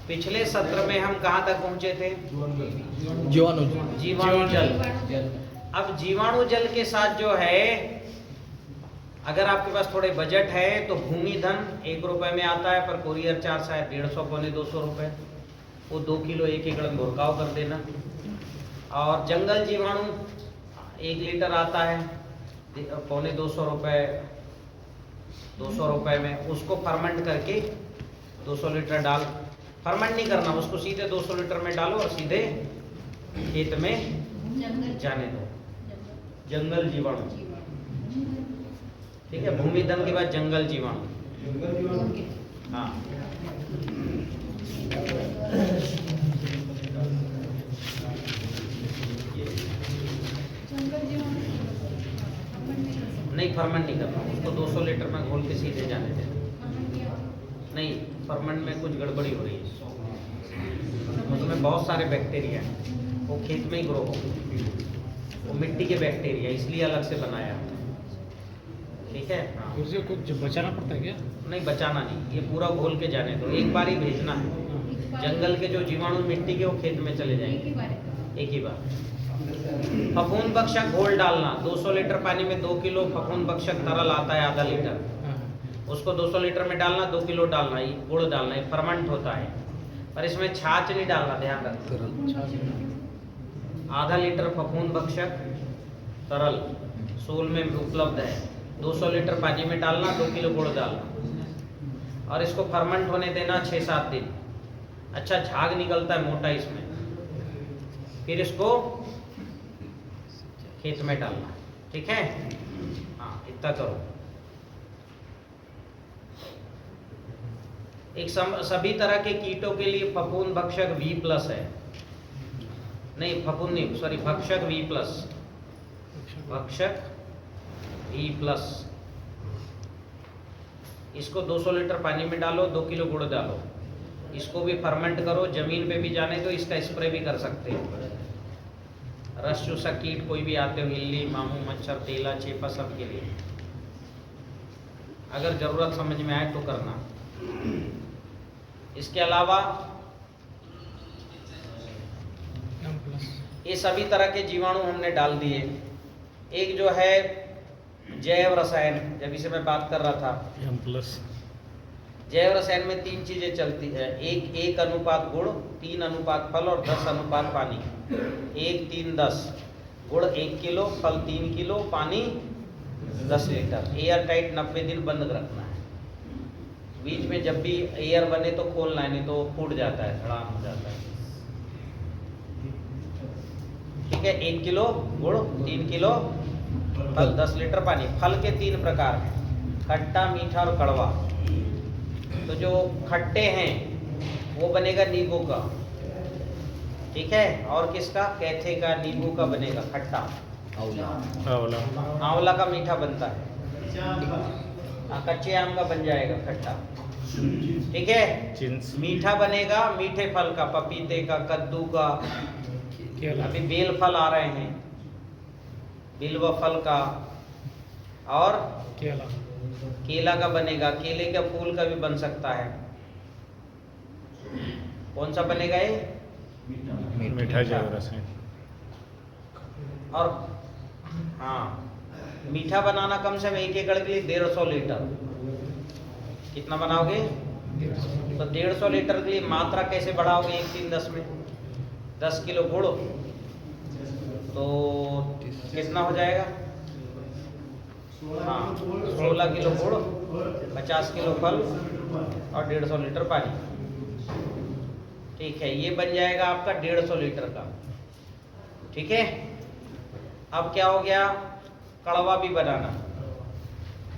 पिछले सत्र में हम कहाँ तक पहुँचे थे? जीवाणु जल। अब जीवाणु जल के साथ जो है, अगर आपके पास थोड़े बजट है तो भूमि धन 1 रुपए में आता है, पर कुरियर चार्ज शायद 150 पौने 200 रुपए, वो 2 किलो 1 एकड़ में भुरकाव कर देना। और जंगल जीवाणु 1 लीटर आता है पौने 200 रुपए, 200 रुपए में, उसको फर्मेंट करके 200 लीटर डाल, फर्मेंट नहीं करना, उसको सीधे 200 लीटर में डालो और सीधे खेत में जाने दो। जंगल जीवाणु, ठीक है। भूमि धन के बाद जंगल जीवाणु, हाँ। नहीं, फर्मेंट नहीं करना, उसको 200 लीटर में घोल के सीधे जाने देना। नहीं, फर्मेंट में कुछ गड़बड़ी हो रही है, उसमें बहुत सारे बैक्टीरिया हैं, वो खेत में ही ग्रो होंगे, वो मिट्टी के बैक्टीरिया, इसलिए अलग से बनाया, ठीक है। हाँ, उसे कुछ बचाना पड़ता है क्या? नहीं, बचाना नहीं, ये पूरा घोल के जाने दो, एक बार ही भेजना है। जंगल के जो जीवाणु मिट्टी के वो खेत में चले जाएंगे एक ही बार। फफूंद भक्षक घोल डालना, 200 लीटर पानी में 2 किलो फफूंद भक्षक तरल आता है, आधा लीटर, उसको 200 लीटर में डालना, 2 किलो डालना, ये गुड़ डालना, ये फर्मेंट होता है, पर इसमें छाछ नहीं डालना, ध्यान रखना। आधा लीटर फफूंद भक्षक तरल सोल में उपलब्ध है, 200 लीटर पानी में डालना, 2 किलो गुड़ डालना, और इसको फर्मेंट होने देना 6-7 दिन। अच्छा झाग निकलता है मोटा इसमें, फिर इसको खेत में डालना, ठीक है। हाँ, इतना करो। एक सभी तरह के कीटों के लिए फफूंद भक्षक V+ है, नहीं फफूंद नहीं, सॉरी, भक्षक V+, भक्षक V+। इसको 200 लीटर पानी में डालो, 2 किलो गुड़ डालो, इसको भी फर्मेंट करो, जमीन पे भी जाने दो, इसका स्प्रे भी कर सकते हो। रस चूसक कीट कोई भी आते हो, इल्ली, मामू, मच्छर, तेला, चेपा, सब के लिए, अगर जरूरत समझ में आए तो करना। इसके अलावा ये सभी तरह के जीवाणु हमने डाल दिए। एक जो है जैव रसायन, जब इसे मैं बात कर रहा था, जैव रसायन में 3 चीजें चलती है, 1 अनुपात गुड़, 3 अनुपात फल और 10 अनुपात पानी। 1, 3, 10, गुड़ 1 किलो, फल 3 किलो, पानी 10 लीटर। एयर टाइट 90 दिन बंद रखना है, बीच में जब भी एयर बने तो खोलना है, नहीं तो फूट जाता है, धड़ाम हो जाता है, ठीक है। 1 किलो गुड़, 3 किलो फल, 10 लीटर पानी। फल के 3 प्रकार हैं, खट्टा, मीठा और कड़वा। तो जो खट्टे हैं वो बनेगा नींबू का, ठीक है, और किसका? कैथे का, नींबू का बनेगा खट्टा, आंवला का मीठा बनता है, कच्चे आम का बन जाएगा खट्टा, ठीक है। मीठा बनेगा मीठे फल का, पपीते का, कद्दू का, अभी बेल फल आ रहे हैं, बिल्व फल का, और केला का बनेगा, केले का फूल का भी बन सकता है। कौन सा बनेगा ये? मीठा जैव रसायन। और हाँ, मीठा बनाना कम से कम 1 एकड़ के लिए 150 लीटर। कितना बनाओगे? तो 150 लीटर के लिए मात्रा कैसे बढ़ाओगे? 1, 3, 10 में 10 किलो गुड़, तो कितना हो जाएगा? हाँ, 16 किलो गुड़, 50 किलो फल और 150 लीटर पानी, ठीक है। ये बन जाएगा आपका 150 लीटर का, ठीक है। अब क्या हो गया? कड़वा भी बनाना।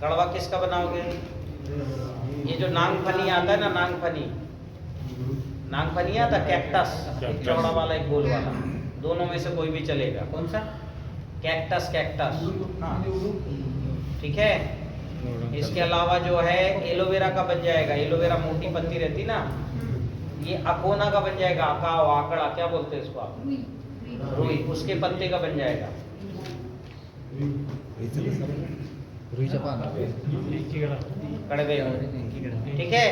कड़वा किसका बनाओगे? ये जो नांगफनी आता है ना, नांगफनी आता, कैक्टस, एक चौड़ा वाला एक गोल वाला, दोनों में से कोई भी चलेगा। कौन सा? कैक्टस, हाँ, ठीक है। इसके अलावा जो है एलोवेरा का बन जाएगा, एलोवेरा मोटी पत्ती रहती ना, ये अकोना का बन जाएगा, अकाव, आकड़ा, क्या बोलते हैं इसको आप? रुई, उसके पत्ते का बन जाएगा। कड़वे, ठीक है।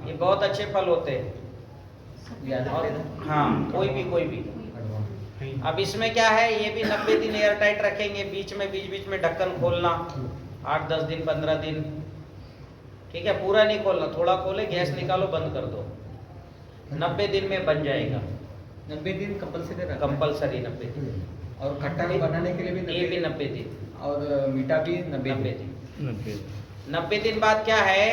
ये बहुत अच्छे फल होते हैं, और हाँ कोई भी। अब इसमें क्या है, ये भी 90 दिन एयर टाइट रखेंगे, बीच में ढक्कन खोलना 8-10 दिन 15 दिन, ठीक है, पूरा नहीं खोलना, थोड़ा खोले, गैस निकालो, बंद कर दो, 90 दिन में बन जाएगा। 90 दिन कंपलसरी 90 दिन। और खट्टा बनाने के लिए भी ये भी 90 दिन और मीठा भी 90 दिन। 90 दिन बाद क्या है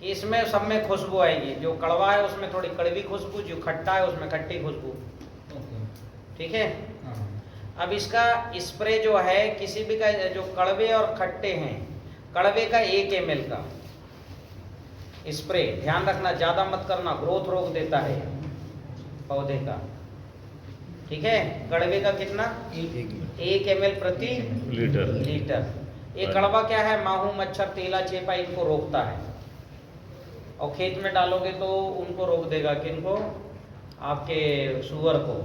कि इसमें सब में खुशबू आएगी, जो कड़वा है उसमें थोड़ी कड़वी खुशबू, जो खट्टा है उसमें खट्टी खुशबू, ठीक है। अब इसका स्प्रे जो है किसी भी का, जो कड़वे और खट्टे हैं, कड़वे का 1 ml का स्प्रे, ध्यान रखना ज़्यादा मत करना, ग्रोथ रोक देता है पौधे का, ठीक है। कड़वे का कितना, 1 ml प्रति लीटर। ये कड़वा क्या है, माहू, मच्छर, तेला, चेपा, इनको रोकता है, और खेत में डालोगे तो उनको रोक देगा, किनको, आपके सुअर को।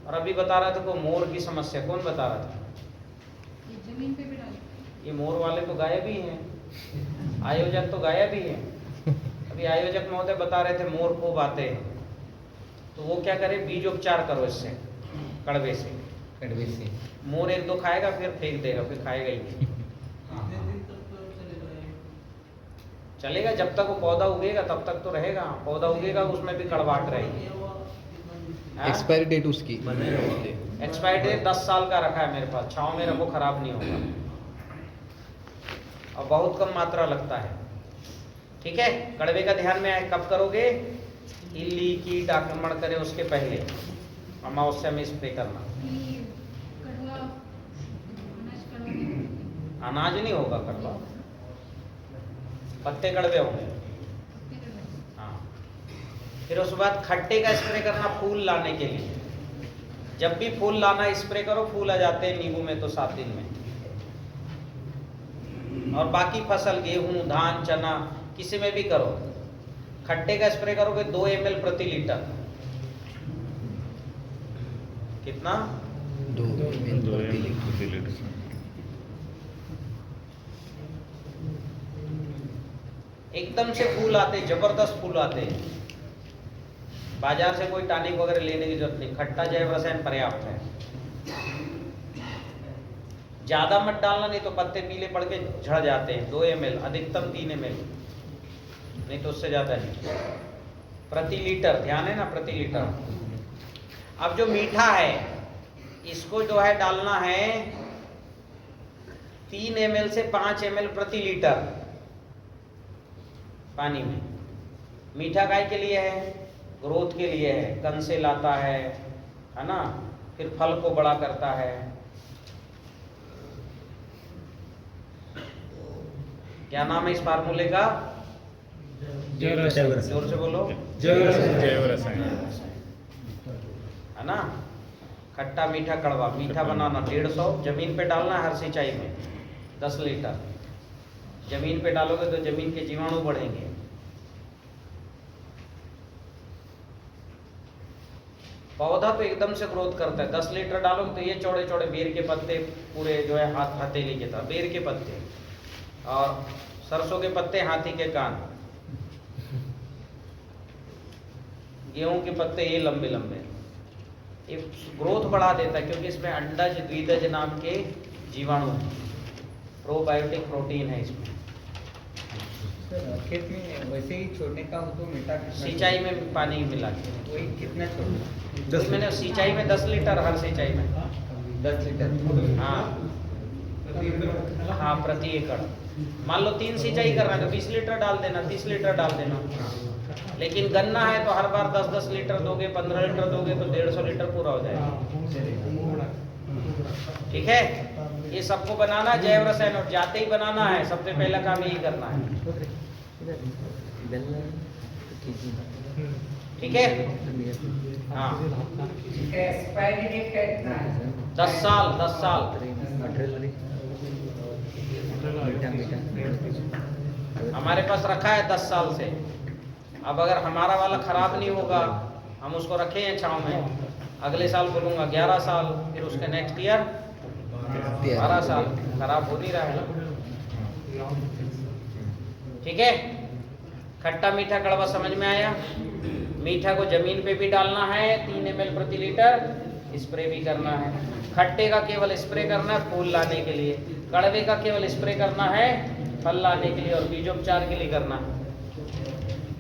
और अभी बता रहा था को मोर की समस्या, कौन बता रहा था, ये जमीन पे भी डालो। ये मोर वाले तो गायब ही हैं, आयोजक तो गायब ही हैं। अभी आयोजक महोदय बता रहे थे मोर खूब आते हैं, तो वो क्या करे, बीज उपचार करो इससे, कड़वे से। मोर 1-2 खाएगा, फिर फेंक देगा, फिर खाएगा ही नहीं। चलेगा जब तक वो पौधा उगेगा, तब तक तो रहेगा, पौधा उगेगा उसमें भी कड़वाहट रहेगी। एक्सपायरी डेट उसकी एक्सपायरी डेट 10 साल का रखा है मेरे पास, छाँव में रखो, खराब नहीं होगा, और बहुत कम मात्रा लगता है, ठीक है। कड़वे का ध्यान में आए, कब करोगे, इल्ली कीट आक्रमण करे उसके पहले, अमावस्या में स्प्रे करना। ये कड़वा अनाज कड़वा नहीं होता। अनाज नहीं होगा कड़वा, पत्ते कड़वे होंगे, पत्ते कड़वा। हाँ। फिर उसके बाद खट्टे का स्प्रे करना फूल लाने के लिए, जब भी फूल लाना स्प्रे करो, फूल आ जाते हैं नींबू में तो 7 दिन में। और बाकी फसल, गेहूं, धान, चना, किसी में भी करो, खट्टे का स्प्रे करोगे 2 ml प्रति लीटर। कितना, 2 ml एकदम से फूल आते, जबरदस्त फूल आते हैं, बाजार से कोई टॉनिक वगैरह लेने की जरूरत नहीं, खट्टा जैव रसायन पर्याप्त है। ज्यादा मत डालना, नहीं तो पत्ते पीले पड़ के झड़ जाते हैं। 2 ml, अधिकतम 3 ml, नहीं तो उससे ज्यादा नहीं, प्रति लीटर, ध्यान है ना, प्रति लीटर। अब जो मीठा है, इसको जो है डालना है 3 ml से 5 ml प्रति लीटर पानी में। मीठा गाय के लिए है, ग्रोथ के लिए है, कण से लाता है ना, फिर फल को बड़ा करता है। क्या नाम है इस फार्मूले का, जोर से बोलो, जैव रसायन, है ना। खट्टा मीठा कड़वा, मीठा बनाना 150, जमीन पे डालना हर सिंचाई में 10 लीटर। जमीन पे डालोगे तो जमीन के जीवाणु बढ़ेंगे। पौधा तो एकदम से ग्रोथ करता है, 10 लीटर डालोगे तो ये चौड़े चौड़े बेर के पत्ते, पूरे जो है हाथ हथेली के तरह बेर के पत्ते, और सरसों के पत्ते हाथी के कान, गेहूं के पत्ते ये लंबे लंबे। ये ग्रोथ बढ़ा देता है, क्योंकि इसमें अंडज द्विदज नाम के जीवाणु हैं, प्रोबायोटिक प्रोटीन है इसमें। खेत में वैसे ही छोड़ने का हो तो मीठा कितना, सिंचाई में पानी मिला के, वही कितना छोड़ना, तो मैंने सिंचाई में 10 लीटर, हर सिंचाई में 10 लीटर, हाँ प्रति एकड़। मान लो 3 सिंचाई कर रहा है तो 20 लीटर डाल देना, 30 लीटर डाल देना। लेकिन गन्ना है तो हर बार 10-10 लीटर दोगे, 15 लीटर दोगे तो 150 लीटर पूरा हो जाएगा, ठीक है। ये सबको बनाना जैव रसायन, और जाते ही बनाना है, सबसे पहला काम यही करना है, ठीक है। हाँ, एक्सपायरी डेट का कितना है? 10 साल, 10 साल। हमारे पास रखा है 10 साल से। अब अगर हमारा वाला खराब नहीं होगा, हम उसको रखे हैं छाँव में, अगले साल बोलूँगा 11 साल, फिर उसके नेक्स्ट ईयर 12 साल, खराब हो नहीं रहा है, ठीक है। खट्टा मीठा कड़वा समझ में आया। मीठा को जमीन पे भी डालना है 3 ml प्रति लीटर, स्प्रे भी करना है। खट्टे का केवल स्प्रे करना है फूल लाने के लिए, कड़वे का केवल स्प्रे करना है फल लाने के लिए और बीजोपचार के लिए करना है।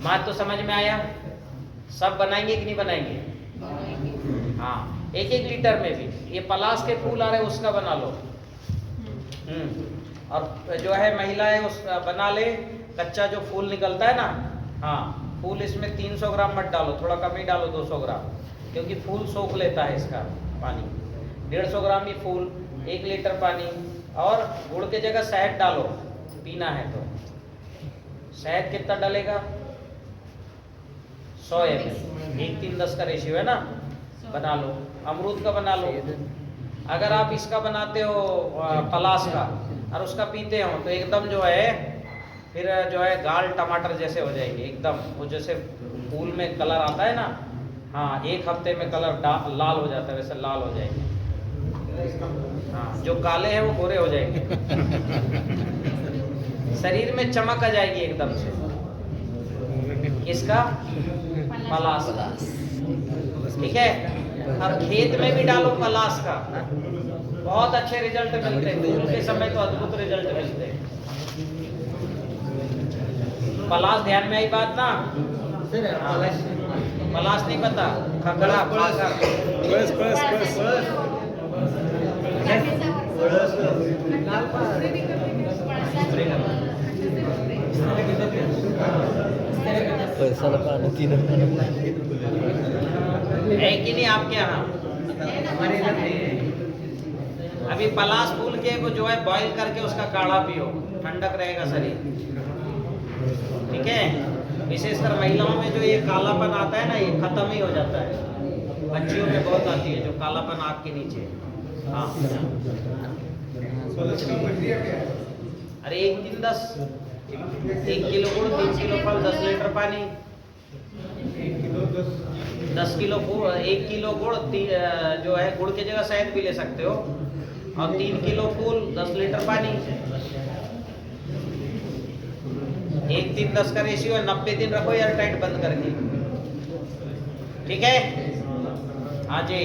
बात तो समझ में आया? सब बनाएंगे कि नहीं बनाएंगे? हाँ, 1-1 लीटर में भी। ये पलाश के फूल आ रहे हैं उसका बना लो। और जो है महिलाएं उस बना ले, कच्चा जो फूल निकलता है ना, हाँ, फूल इसमें 300 ग्राम मत डालो, थोड़ा कम ही डालो, 200 ग्राम, क्योंकि फूल सोख लेता है इसका पानी। 150 ग्राम ही फूल, 1 लीटर पानी, और गुड़ के जगह शहद डालो पीना है तो। शहद कितना डालेगा? 100 ml, 1:3:10 का रेशियो है ना। बना लो। अमरूद का बना लो। अगर आप इसका बनाते हो पलाश का और उसका पीते हो तो एकदम जो है फिर जो है गाल टमाटर जैसे हो जाएंगे एकदम। वो जैसे फूल में कलर आता है ना, हाँ, 1 हफ्ते में कलर लाल हो जाता है, वैसे लाल हो जाएंगे। हाँ, जो काले हैं वो गोरे हो जाएंगे। शरीर में चमक आ जाएगी एकदम से। किसका? पलाश। ठीक है। और खेत में भी डालो पलाश का, बहुत अच्छे रिजल्ट मिलते हैं। फूल के समय तो अद्भुत रिजल्ट मिलते हैं। पलाश ध्यान में आई बात ना? हाँ, पलाश नहीं पता? खगड़ा, खाकर। है कि नहीं आपके यहाँ? हमारे इधर नहीं है। अभी पलाश फूल के को जो है बॉईल करके उसका काढ़ा पियो, ठंडक रहेगा शरीर। ठीक है। विशेषकर महिलाओं में जो ये कालापन आता है ना, ये खत्म ही हो जाता है। बच्चियों में बहुत आती है जो कालापन आँख के नीचे। हाँ, अरे 1:3:10, 1 किलो गुड़, 3 किलो फल, 10 लीटर पानी, 10 किलो 1 किलो गुड़, जो है गुड़ की जगह शहद भी ले सकते हो, और 3 किलो फूल, 10 लीटर पानी। 1:3:10 का रेशियो है। 90 दिन रखो यार टाइट बंद करके। ठीक है। हाँ जी।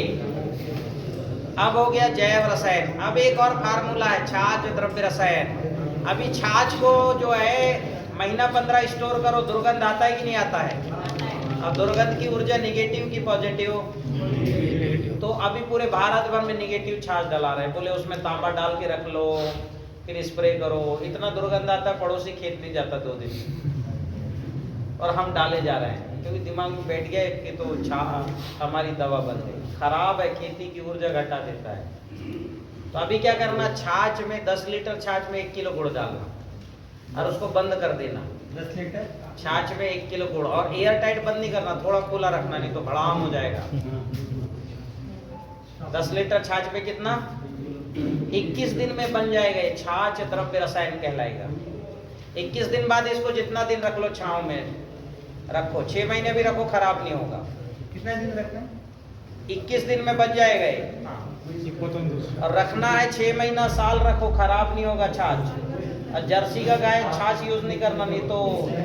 अब हो गया जैव रसायन। अब एक और फार्मूला है, छाछ द्रव्य रसायन। अभी छाछ को जो है महीना 15 स्टोर करो, दुर्गंध आता है कि नहीं आता है? अब दुर्गंध की ऊर्जा निगेटिव की पॉजिटिव? तो अभी पूरे भारत भर में निगेटिव छाछ डला रहे हैं। बोले उसमें तांबा डाल के रख लो, फिर स्प्रे करो। इतना दुर्गंध आता है, पड़ोसी खेत नहीं जाता 2 दिन। और हम डाले जा रहे हैं क्योंकि दिमाग में बैठ गया कि तो हमारी दवा बन गई। खराब है, खेती की ऊर्जा घटा देता है। तो अभी क्या करना, छाछ में 10 लीटर छाछ में 1 किलो गुड़ डालना और उसको बंद कर देना। 10 लीटर छाछ में 1 किलो गुड़, और एयर टाइट बंद नहीं करना, थोड़ा खुला रखना, नहीं तो भड़ाम हो जाएगा। 10 लीटर छाछ में कितना? 21 दिन में बन जाएगा। ये छाछ द्रव्य रसायन कहलाएगा। 21 दिन बाद इसको जितना दिन रख लो छांव में रखो, 6 महीने भी रखो, खराब नहीं होगा। कितना दिन रखना है? 21 दिन में बन जाएगा ये। और रखना है 6 महीना, साल रखो, खराब नहीं होगा छाछ। और जर्सी का गाय छाछ यूज नहीं करना, नहीं तो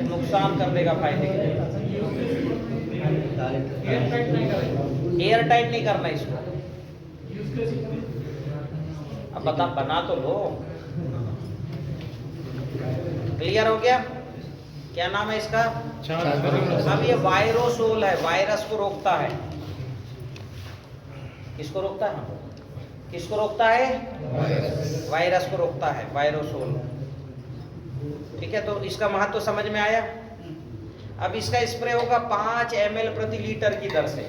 नुकसान कर देगा फायदे के लिए। एयर टाइट नहीं करना इसको। अब बता, बना तो लो। क्लियर हो गया? क्या नाम है इसका? अब ये वायरोसोल है, वायरस को रोकता है। किसको रोकता है? किसको रोकता है? वायरस को रोकता है, वायरोसोल। ठीक है। तो इसका महत्व समझ में आया। अब इसका स्प्रे होगा 5 ml प्रति लीटर की दर से।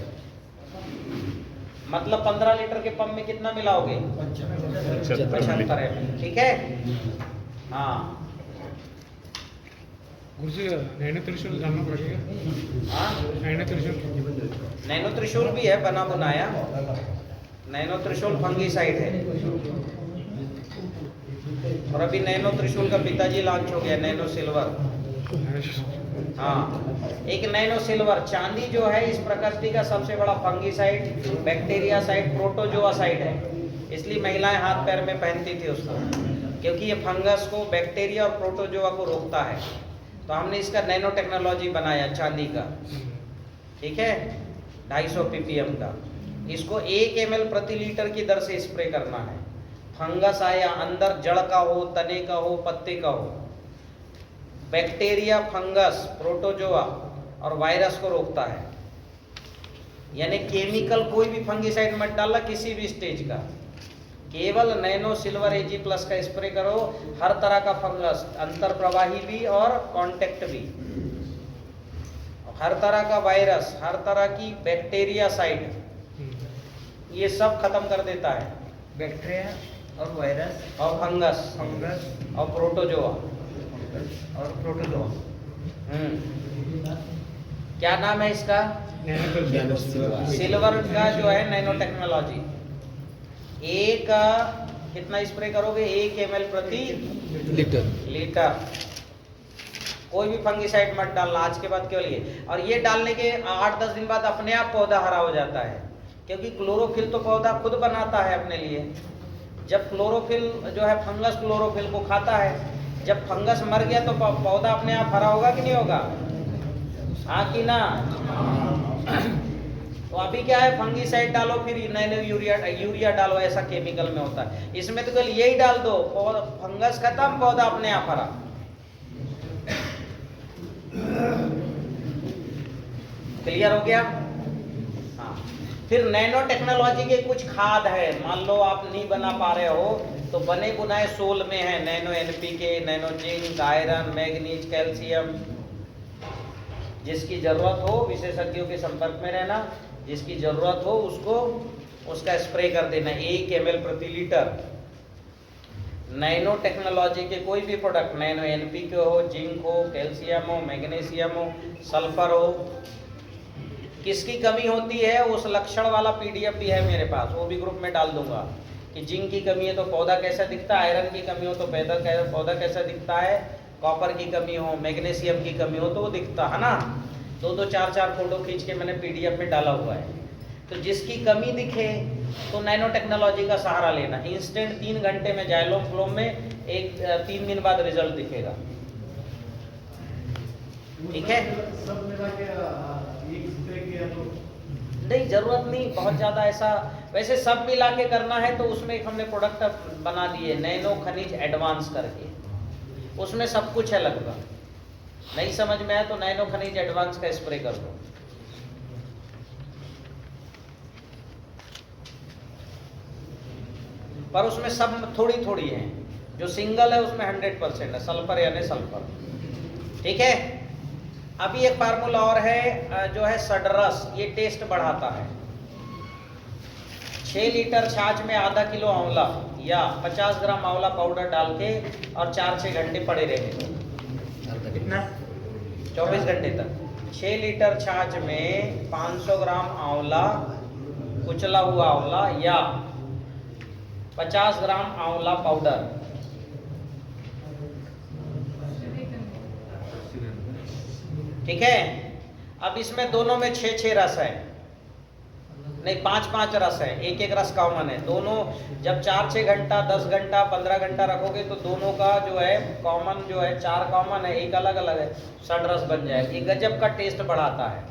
मतलब 15 लीटर के पंप में कितना मिलाओगे? 75 ml। ठीक है। हाँ, नैनो त्रिशूल जानना पड़ेगा। हाँ, नैनो त्रिशूल नैनो त्रिशूल भी है बना बनाया। नैनो त्रिशूल फंगीसाइड है। और अभी नैनो त्रिशूल का पिताजी लॉन्च हो गया, नैनो सिल्वर। हाँ, एक नैनो सिल्वर। चांदी जो है इस प्रकृति का सबसे बड़ा fungicide, bacteria side, protozoa side है। इसलिए महिलाएं हाथ पैर में पहनती थी उसको, क्योंकि ये फंगस को, बैक्टीरिया और प्रोटोजोआ को रोकता है। तो हमने इसका नैनो टेक्नोलॉजी बनाया चांदी का। ठीक है, 250 ppm का। इसको 1 ml प्रति लीटर की दर से स्प्रे करना है। फंगस आया, अंदर जड़ का हो, तने का हो, पत्ते का हो, बैक्टीरिया, फंगस, प्रोटोजोआ और वायरस को रोकता है। यानी केमिकल कोई भी फंगिसाइड मत डालना किसी भी स्टेज का, केवल नैनो सिल्वर एजी प्लस का स्प्रे करो। हर तरह का फंगस, अंतर प्रवाही भी और कांटेक्ट भी, हर तरह का वायरस, हर तरह की बैक्टीरिया साइड, ये सब खत्म कर देता है। बैक्टीरिया और वायरस और फंगस फंगस और प्रोटोजोआ और प्रोटोजोआ। क्या नाम है इसका? सिल्वर का जो है नैनो टेक्नोलॉजी। एक कितना स्प्रे करोगे? 1 ml प्रति लीटर। कोई भी फंगिसाइड मत डालना आज के बाद, केवल ये। और ये डालने के 8-10 दिन बाद अपने आप पौधा हरा हो जाता है, क्योंकि क्लोरोफिल तो पौधा खुद बनाता है अपने लिए। जब क्लोरोफिल जो है, फंगस क्लोरोफिल को खाता है, जब फंगस मर गया तो पौधा अपने आप हरा होगा कि नहीं होगा? हाँ कि ना? तो अभी क्या है, फंगिसाइड डालो फिर नैनो यूरिया डालो, ऐसा केमिकल में होता है। इसमें तो केवल यही डाल दो, फंगस खत्म, पौधा अपने आप हरा। क्लियर हो गया? हाँ। फिर नैनो टेक्नोलॉजी के कुछ खाद है, मान लो आप नहीं बना पा रहे हो तो बने बुनाए सोल में है, nano NPK, nano zinc, iron, manganese, calcium. जिसकी जरूरत हो विशेषज्ञों के संपर्क में रहना, जिसकी जरूरत हो उसको उसका स्प्रे कर देना 1 ml प्रति लीटर। नैनो टेक्नोलॉजी के कोई भी प्रोडक्ट, नैनो NPK हो, जिंक हो, कैल्शियम हो, मैग्नीशियम हो, सल्फर हो, किसकी कमी होती है उस लक्षण वाला PDF भी है मेरे पास, वो भी ग्रुप में डाल दूंगा कि जिंक की कमी है तो पौधा कैसा दिखता है, आयरन की कमी हो तो पौधा कैसा दिखता है, कॉपर की कमी हो, मैग्नीशियम की कमी हो तो वो दिखता है ना। 2-2, 4-4 फोटो खींच के मैंने PDF में डाला हुआ है। तो जिसकी कमी दिखे तो नैनो टेक्नोलॉजी का सहारा लेना। इंस्टेंट 3 घंटे में जाइलोम फ्लोम में 3 दिन बाद रिजल्ट दिखेगा। ठीक है, सब मिला के एक स्प्रे किया तो नहीं जरूरत नहीं बहुत ज़्यादा ऐसा। वैसे सब मिला के करना है तो उसमें एक हमने प्रोडक्ट बना दिए नैनो खनिज एडवांस करके, उसमें सब कुछ है लगभग। नहीं समझ में आया तो नैनो खनिज एडवांस का स्प्रे कर दो। पर उसमें सब थोड़ी थोड़ी है, जो सिंगल है उसमें 100% है सल्फर यानी सल्फर। ठीक है, अभी एक फार्मूला और है जो है सडरस, ये टेस्ट बढ़ाता है। 6 लीटर छाछ में आधा किलो आंवला या 50 ग्राम आंवला पाउडर डाल के और 4-6 घंटे पड़े रहने दो। कितना? 24 घंटे तक। 6 लीटर छाछ में 500 ग्राम आंवला, कुचला हुआ आंवला या 50 ग्राम आंवला पाउडर, ठीक है। अब इसमें दोनों में 6-6 रस है, नहीं 5-5 रस है, एक रस कॉमन है। दोनों जब 4-6 घंटा, 10 घंटा, 15 घंटा रखोगे तो दोनों का जो है कॉमन जो है 4 कॉमन है, एक अलग अलग है, सडरस बन जाएगा। ये गजब का टेस्ट बढ़ाता है।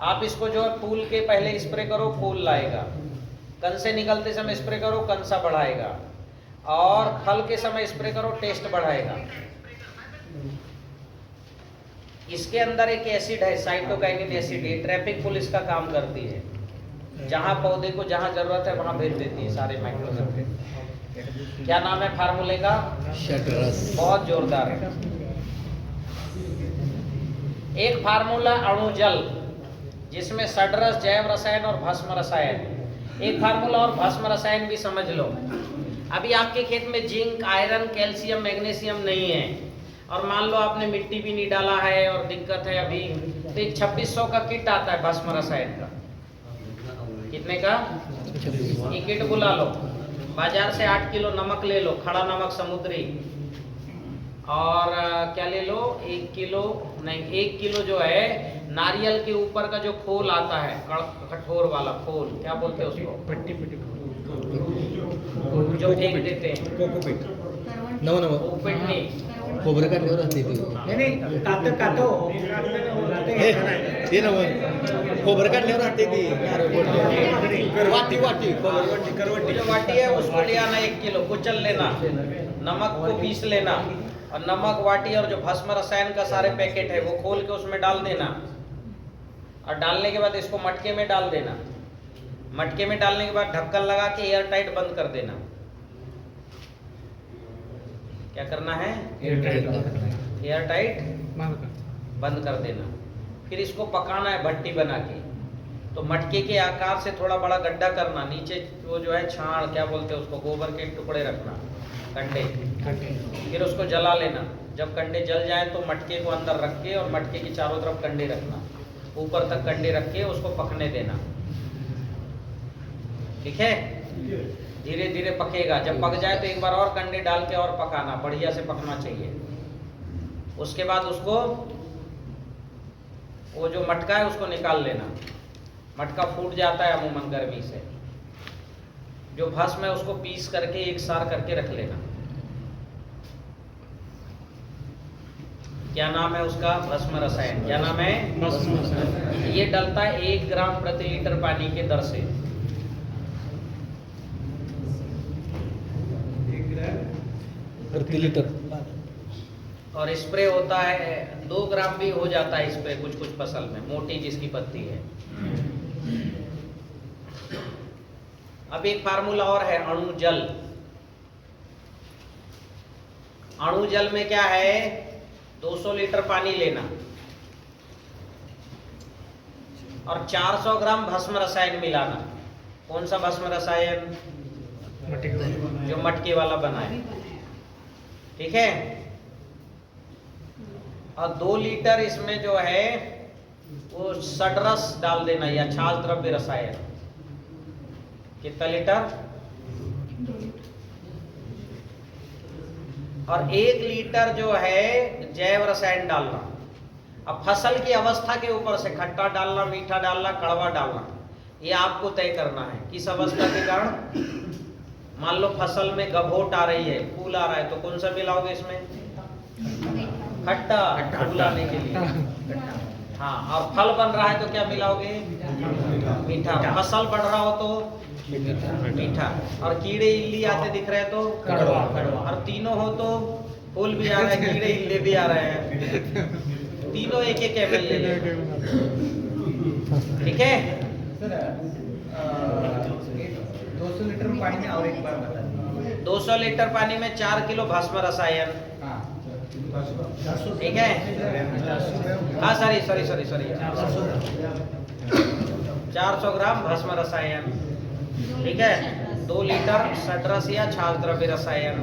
आप इसको जो है फूल के पहले स्प्रे करो, फूल लाएगा। कन से निकलते समय स्प्रे करो, कन सा बढ़ाएगा। और फल के समय स्प्रे करो, टेस्ट बढ़ाएगा। इसके अंदर एक एसिड है, साइटोकाइनिन एसिड, ये ट्रैफिक पुलिस का काम करती है। जहां पौधे को जहां जरूरत है वहां भेज देती है सारे माइक्रोन्यूट्रिएंट। क्या नाम है फार्मूले का? शटरस। बहुत जोरदार है। एक फार्मूला अणु जल, जिसमें सडरस, जैव रसायन और भस्म रसायन। एक फार्मूला और भस्म रसायन भी समझ लो। अभी आपके खेत में जिंक, आयरन, कैल्शियम, मैग्नीशियम नहीं है और मान लो आपने मिट्टी भी नहीं डाला है और दिक्कत है अभी, तो एक 2600 का किट आता है भस्म रसायन का। कितने का? ये किट बुला लो, बाजार से 8 किलो नमक ले लो, खड़ा नमक समुद्री, और क्या ले लो, 1 किलो नहीं 1 किलो जो है नारियल के ऊपर का जो खोल आता है, कठोर वाला खोल, क्या बोलते हैं उसको? पट्टी जो फेंक देते हैं, कोकोपीट। ऊपिट नहीं, खोबरं काढल्यावर राहते ते नहीं कातो ते नव खोबरं काढल्यावर राहते ती वाटी वाटी खोबरं वाटी वो करवटी जो वाटी है उसको ले आना 1 किलो, कुचल लेना, नमक को पीस लेना, और नमक वाटी और जो भस्म रसायन का सारे पैकेट है वो खोल के उसमें डाल देना, और डालने के बाद इसको मटके में डाल देना। मटके में डालने के बाद ढक्कन लगा के एयर टाइट बंद कर देना। क्या करना है? एयर टाइट बंद कर देना। फिर इसको पकाना है भट्टी बना के। तो मटके के आकार से थोड़ा बड़ा गड्ढा करना, नीचे वो जो है छाण क्या बोलते हैं उसको, गोबर के टुकड़े रखना, कंडे। फिर उसको जला लेना। जब कंडे जल जाए तो मटके को अंदर रख के और मटके के चारों तरफ कंडे रखना, ऊपर तक कंडे रख के उसको पकने देना। ठीक है? धीरे धीरे पकेगा। जब पक जाए तो एक बार और कंडे डाल के और पकाना, बढ़िया से पकना चाहिए। उसके बाद उसको वो जो मटका है उसको निकाल लेना। मटका फूट जाता है अमूमन गर्मी से। जो भस्म है उसको पीस करके एक सार करके रख लेना। क्या नाम है उसका? भस्म रसायन। क्या नाम है? ये डलता है 1 ग्राम प्रति लीटर पानी के दर से। प्रति लीटर और स्प्रे होता है 2 ग्राम भी हो जाता है स्प्रे कुछ कुछ फसल में, मोटी जिसकी पत्ती है। अब एक फार्मूला और है, अणु जल। अणु जल में क्या है? 200 लीटर पानी लेना और 400 ग्राम भस्म रसायन मिलाना। कौन सा भस्म रसायन? जो मटके वाला बना है। ठीक है? और 2 लीटर इसमें जो है वो सडरस डाल देना या छाल द्रव्य रसायन। कितना लीटर? और 1 लीटर जो है जैव रसायन डालना। अब फसल की अवस्था के ऊपर से खट्टा डालना, मीठा डालना, कड़वा डालना, ये आपको तय करना है। किस अवस्था के कारण? मान लो फसल में गभोट आ रही है, फूल आ रहा है, तो कौन सा मिलाओगे इसमें? खट्टा, फूल आने के लिए। हाँ, और फल बन रहा है तो क्या मिलाओगे? मीठा। फसल बढ़ रहा हो तो मीठा। और कीड़े इल्ली आते दिख रहे हैं तो कड़वा। और तीनों हो तो फूल भी आ रहा है, कीड़े इल्ले भी आ रहे हैं, तीनों एक एक ml ले लें। ठीक है? सर 200 लीटर पानी में और एक बार बता दीजिए। 200 लीटर पानी में 4 किलो भस्म रसायन। हाँ, ठीक है? हाँ, सॉरी 400 ग्राम भस्म रसायन। ठीक है? 2 लीटर सडरस या छाल द्रव्य रसायन,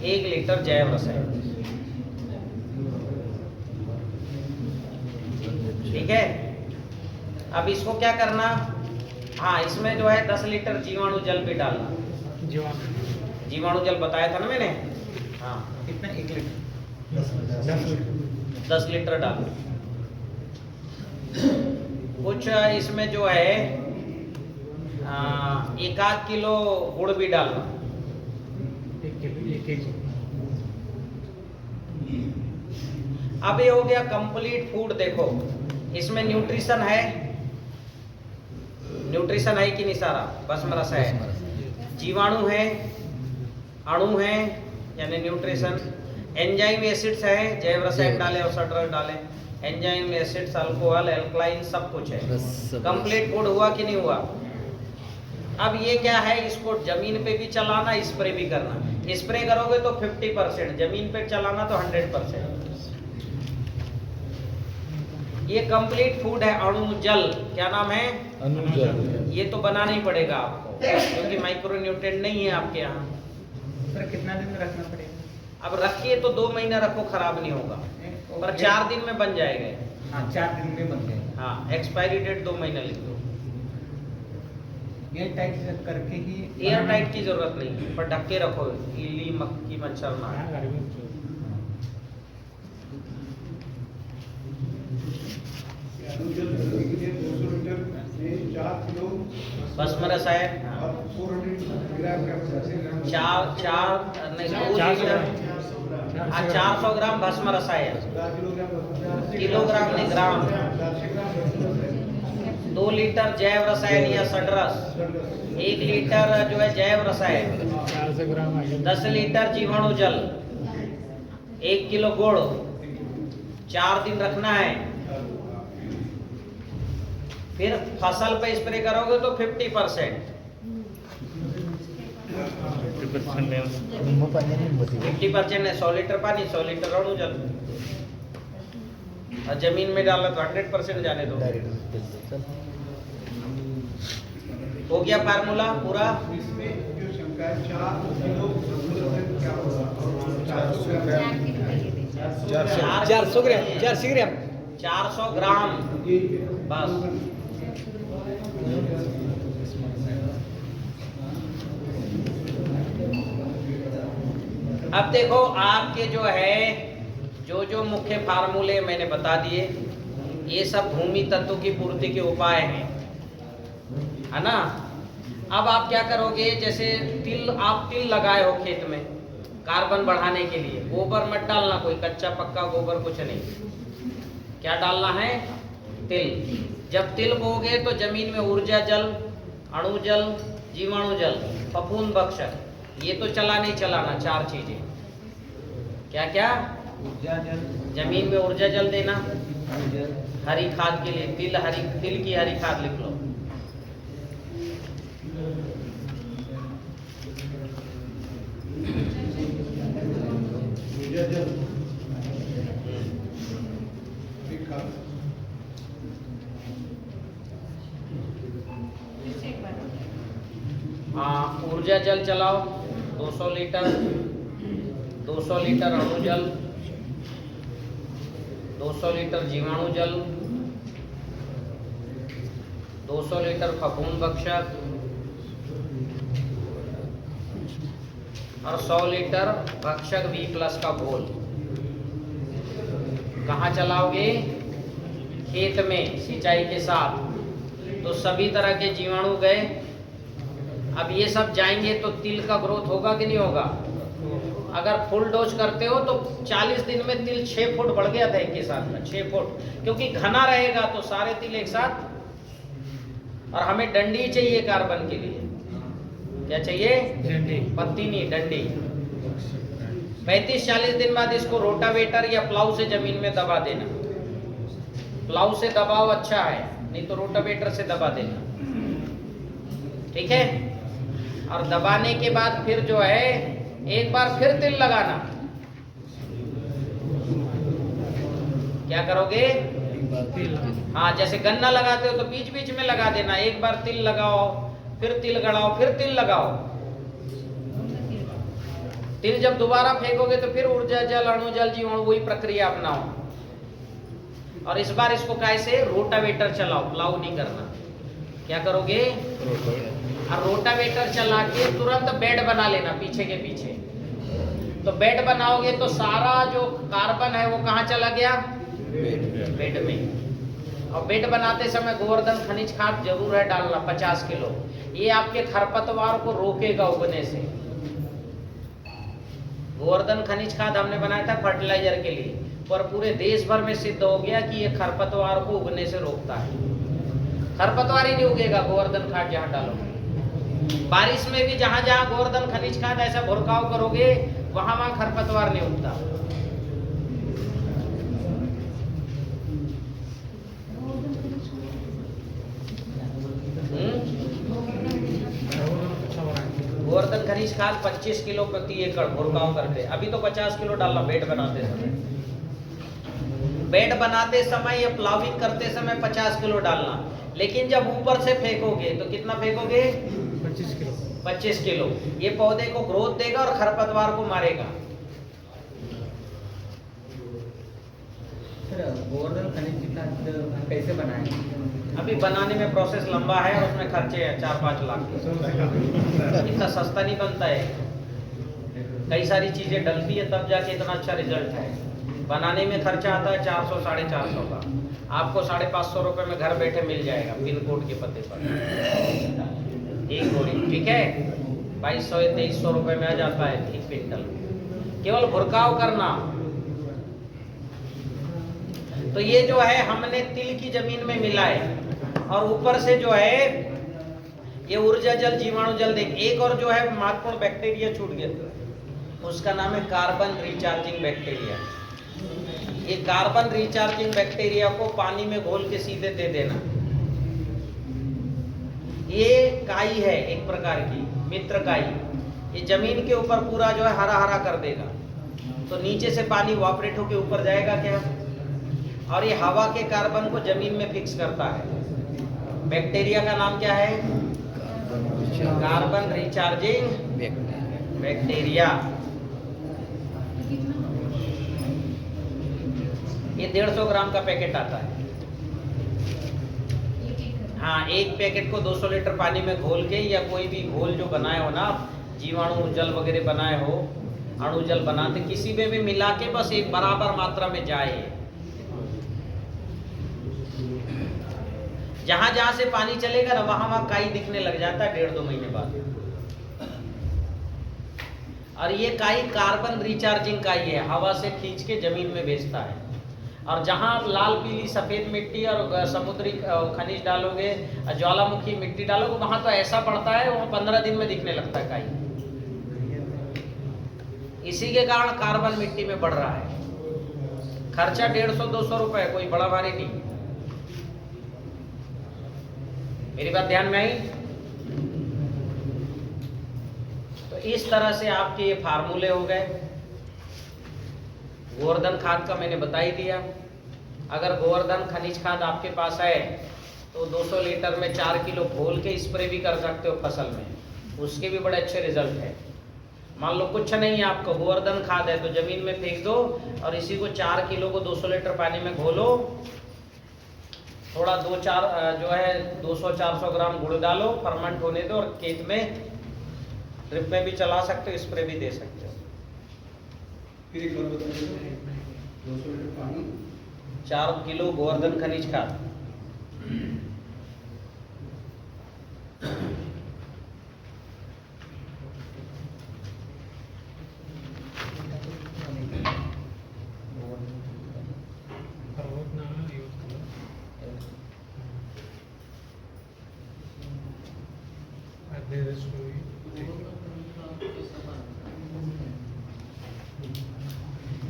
1 लीटर जैव रसायन। ठीक है? अब इसको क्या करना? हाँ, इसमें जो है 10 लीटर जीवाणु जल भी डालना। जीवाणु जल बताया था ना मैंने। हाँ, कितना? 1 लीटर? 10 लीटर डालना। कुछ इसमें जो है 1 किलो गुड़ भी डालना। अब ये हो गया कंप्लीट फूड। देखो इसमें न्यूट्रिशन है, न्यूट्रिशन है कि नहीं सारा? भस्म रसायन, जीवाणु है, अणु है यानी न्यूट्रिशन, एंजाइम एसिड्स है, जैव रसायन डाले और सडरस डाले, एंजाइम एसिड्स, अल्कोहल, एल्कलाइन, सब कुछ है। कंप्लीट फूड हुआ कि नहीं हुआ? अब ये क्या है? इसको जमीन पे भी चलाना, स्प्रे भी करना। स्प्रे करोगे तो 50%, जमीन पे चलाना तो 100%। ये कंप्लीट फूड है अणु जल। क्या नाम है? अणु जल। ये तो बनाना ही पड़ेगा आपको क्योंकि माइक्रो न्यूट्रिएंट नहीं है आपके यहाँ। सर कितना दिन में रखना पड़ेगा? अब रखिए तो 2 महीना रखो, खराब नहीं होगा, पर 4 दिन में बन जाएगा। हाँ, 4 दिन में बन जाएगा। हाँ, एक्सपायरी डेट 2 महीना लिख दो। एयर टाइट करके ही। एयर टाइट की जरूरत नहीं है, पर ढक के रखो, इल्ली मक्खी मच्छर ना आए। भस्म रसायन और 400 ग्राम का 4 नहीं 2 लीटर 400 ग्राम भस्म रसायन, किलोग्राम नहीं ग्राम। 2 लीटर जैव रसायन या सडरस, 1 लीटर जो है जैव रसायन, 400 ग्राम आ गया। 10 लीटर जीवाणु जल, 1 किलो गुड़, 4 दिन रखना है। फिर फसल पे स्प्रे करोगे तो 50%, 50% है 100 लीटर पानी, 100 लीटर अणु जल। और जमीन में डाला तो 100% जाने दो। हो गया फार्मूला पूरा। इसमें जो शंका है 4 किलो क्या होगा? 400 ग्राम 400 ग्राम 400 ग्राम बस। अब देखो आपके जो है जो मुख्य फार्मूले मैंने बता दिए, ये सब भूमि तत्व की पूर्ति के उपाय हैं, है ना। अब आप क्या करोगे, जैसे आप तिल लगाए हो खेत में कार्बन बढ़ाने के लिए, गोबर मत डालना, कोई कच्चा पक्का गोबर कुछ नहीं। क्या डालना है? तिल। जब तिल बोगे तो जमीन में ऊर्जा जल, अणु जल, जीवाणु जल, फफूंद भक्षक, ये तो चला नहीं चलाना, 4 चीजें। क्या क्या? ऊर्जा जल, जमीन में ऊर्जा जल देना, हरी खाद के लिए तिल की हरी खाद लिख लो। ऊर्जा जल ठीक है। हाँ, ऊर्जा जल चलाओ 200 लीटर, 200 लीटर अणु जल, 200 लीटर जीवाणु जल, 200 लीटर फफूंद भक्षक और 100 लीटर भक्षक B+ का घोल। कहाँ चलाओगे? खेत में सिंचाई के साथ। तो सभी तरह के जीवाणु गए। अब ये सब जाएंगे तो तिल का ग्रोथ होगा कि नहीं होगा? अगर फुल डोज करते हो तो 40 दिन में तिल 6 फुट बढ़ गया था एक के साथ में, 6 फुट, क्योंकि घना रहेगा तो सारे तिल एक साथ। और हमें डंडी चाहिए कार्बन के लिए। क्या चाहिए? डंडी। पत्ती नहीं, डंडी। 35-40 दिन बाद इसको रोटावेटर या प्लाऊ से जमीन में दबा देना। प्लाऊ से दबाव अच्छा है, नहीं तो रोटावेटर से दबा देना, ठीक है। और दबाने के बाद फिर जो है एक बार फिर तिल लगाना। क्या करोगे? हाँ, जैसे गन्ना लगाते हो तो बीच बीच में लगा देना, एक बार तिल लगाओ, फिर तिल गड़ाओ, फिर तिल लगाओ। तिल जब दोबारा फेंकोगे तो फिर ऊर्जा जल, अणु जल, जीवाणु, वही प्रक्रिया अपनाओ। और इस बार इसको कैसे? रोटावेटर चलाओ, प्लाऊ नहीं करना। क्या करोगे? और रोटावेटर चला के तुरंत बेड बना लेना पीछे के पीछे। तो बेड बनाओगे तो सारा जो कार्बन है वो कहाँ चला गया? बेड में। और बेड बनाते समय गोवर्धन खनिज खाद जरूर है डालना, 50 किलो। ये आपके खरपतवार को रोकेगा उगने से। गोवर्धन खनिज खाद हमने बनाया था फर्टिलाइजर के लिए, पर पूरे देश भर में सिद्ध हो गया कि ये खरपतवार को उगने से रोकता है। खरपतवार ही नहीं उगेगा गोवर्धन खाद जहाँ डालोगे। बारिश में भी जहां जहां गोवर्धन खनिज खाद ऐसा भुरकाव करोगे वहां वहां खरपतवार नहीं उगता। गोवर्धन खनिज खाद 25 किलो प्रति एकड़ भुरकाव करके, अभी तो 50 किलो डालना बेड बनाते समय। बेड बनाते समय या प्लाविंग करते समय 50 किलो डालना, लेकिन जब ऊपर से फेंकोगे तो कितना फेंकोगे? 25 किलो। 25 किलो। ये पौधे को ग्रोथ देगा और खरपतवार को मारेगा। गोवर्धन खनिज खाद कैसे बनाएं? अभी बनाने में प्रोसेस लंबा है और उसमें खर्चे हैं 4-5 लाख। इतना सस्ता नहीं बनता है, कई सारी चीजें डलती है तब जाके इतना अच्छा रिजल्ट है। बनाने में खर्चा आता है 400-450 का। आपको 550 रुपए में घर बैठे मिल जाएगा पिन कोड के पते पर एक बोरी, ठीक है। 2200 या 2300 रुपए में आ जाता है 1 क्विंटल। केवल भुरकाव करना। तो ये जो है हमने तिल की जमीन में मिलाए और ऊपर से जो है ये ऊर्जा जल जीवाणु जल देख। एक और जो है महत्वपूर्ण बैक्टीरिया छूट गया, उसका नाम है कार्बन रिचार्जिंग बैक्टीरिया। ये कार्बन रिचार्जिंग बैक्टीरिया को पानी में घोल के सीधे दे देना। ये काई है एक प्रकार की मित्र काई, ये जमीन के ऊपर पूरा जो है हरा हरा कर देगा। तो नीचे से पानी वापरेट होके ऊपर जाएगा क्या, और ये हवा के कार्बन को जमीन में फिक्स करता है। बैक्टीरिया का नाम क्या है, कार्बन रिचार्जिंग बैक्टीरिया। ये 150 ग्राम का पैकेट आता है। हाँ, एक पैकेट को 200 लीटर पानी में घोल के, या कोई भी घोल जो बनाए हो ना, जीवाणु जल वगैरह बनाए हो, अणु जल बनाते, किसी में भी मिला के बस एक बराबर मात्रा में जाए। जहां जहां से पानी चलेगा ना, वहां वहां काई दिखने लग जाता है 1.5-2 महीने बाद। और ये काई कार्बन रिचार्जिंग काई है, हवा से खींच के जमीन में भेजता है। और जहां आप लाल पीली सफेद मिट्टी और समुद्री खनिज डालोगे, ज्वालामुखी मिट्टी डालोगे, वहां तो ऐसा पड़ता है, वहां 15 दिन में दिखने लगता है काई। इसी के कारण कार्बन मिट्टी में बढ़ रहा है। खर्चा 150-200 रुपए, कोई बड़ा भारी नहीं। मेरी बात ध्यान में आई? तो इस तरह से आपके ये फार्मूले हो गए। गोवर्धन खाद का मैंने बता ही दिया। अगर गोवर्धन खनिज खाद आपके पास है तो 200 लीटर में 4 किलो घोल के स्प्रे भी कर सकते हो फसल में, उसके भी बड़े अच्छे रिजल्ट है। मान लो कुछ नहीं है आपको, गोवर्धन खाद है तो जमीन में फेंक दो और इसी को 4 किलो को 200 लीटर पानी में घोलो, थोड़ा 2-4 जो है 200-400 ग्राम गुड़ डालो, फर्मेंट होने दो और खेत में ड्रिप में भी चला सकते हो, स्प्रे भी दे सकते हो। फिर एक बार बताइए, 200 लीटर पानी, 4 किलो गोवर्धन खनिज खाद।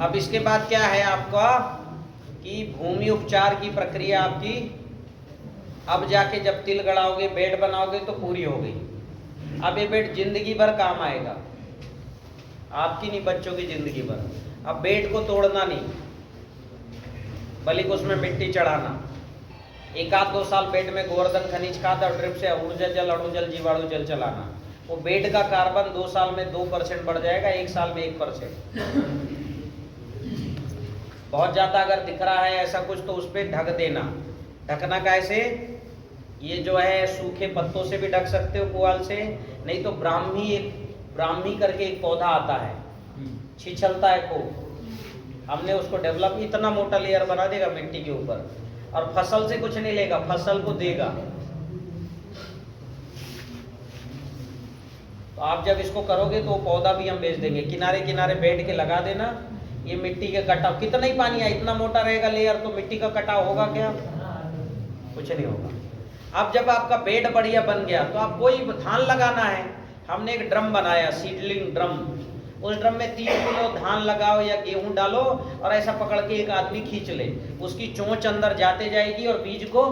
अब इसके बाद क्या है आपका कि भूमि उपचार की प्रक्रिया आपकी अब जाके जब तिल गड़ाओगे, बेड बनाओगे तो पूरी हो गई। अब ये बेड जिंदगी भर काम आएगा, आपकी नहीं बच्चों की जिंदगी भर। अब बेड को तोड़ना नहीं, बल्कि उसमें मिट्टी चढ़ाना। 1-2 साल बेड में गोवर्धन खनिज खाद और ड्रिप से ऊर्जा जल, अणु जल, जीवाणु जल चलाना। वो बेड का कार्बन 2 साल में 2% बढ़ जाएगा, 1 साल में 1%। बहुत ज्यादा अगर दिख रहा है ऐसा कुछ तो उस पर ढक देना। ढकना कैसे, ये जो है सूखे पत्तों से भी ढक सकते हो, पुआल से, नहीं तो ब्राह्मी करके एक पौधा आता है, छिछलता है खूब, हमने उसको डेवलप, इतना मोटा लेयर बना देगा मिट्टी के ऊपर, और फसल से कुछ नहीं लेगा, फसल को देगा। तो आप जब इसको करोगे तो पौधा भी हम बेच देंगे। किनारे किनारे बैठ के लगा देना। ये मिट्टी के कटाव, कितना ही पानी आए, इतना मोटा रहेगा लेयर, तो मिट्टी का कटाव होगा क्या, कुछ नहीं होगा। अब जब आपका बेड बढ़िया बन गया तो आप कोई धान लगाना है, हमने एक ड्रम बनाया, सीडलिंग ड्रम। उस ड्रम में 3 किलो धान लगाओ या गेहूं डालो और ऐसा पकड़ के एक आदमी खींच ले, उसकी चोंच अंदर जाते जाएगी और बीज को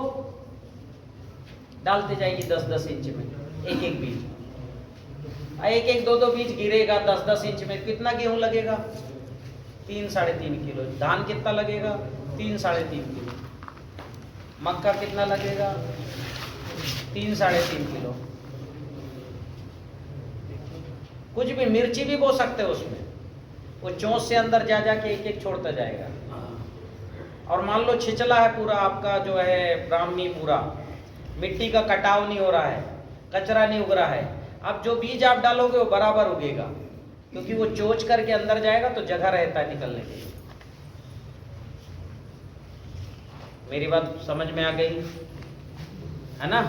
डालते जाएगी 10-10 इंच में, एक बीज, 1-1, 2-2 बीज गिरेगा 10-10 इंच में। कितना गेहूं लगेगा, 3-3.5 किलो। धान कितना लगेगा, 3-3.5 किलो। मक्का कितना लगेगा, 3-3.5 किलो। कुछ भी, मिर्ची भी बो सकते हो उसमें, वो चोंच से अंदर जा जाके एक छोड़ता जाएगा। और मान लो छिचला है पूरा आपका जो है ब्राह्मी, पूरा मिट्टी का कटाव नहीं हो रहा है, कचरा नहीं उग रहा है, अब जो बीज आप डालोगे वो बराबर उगेगा, क्योंकि वो चोच करके अंदर जाएगा तो जगह रहता है निकलने के लिए। मेरी बात समझ में आ गई है ना?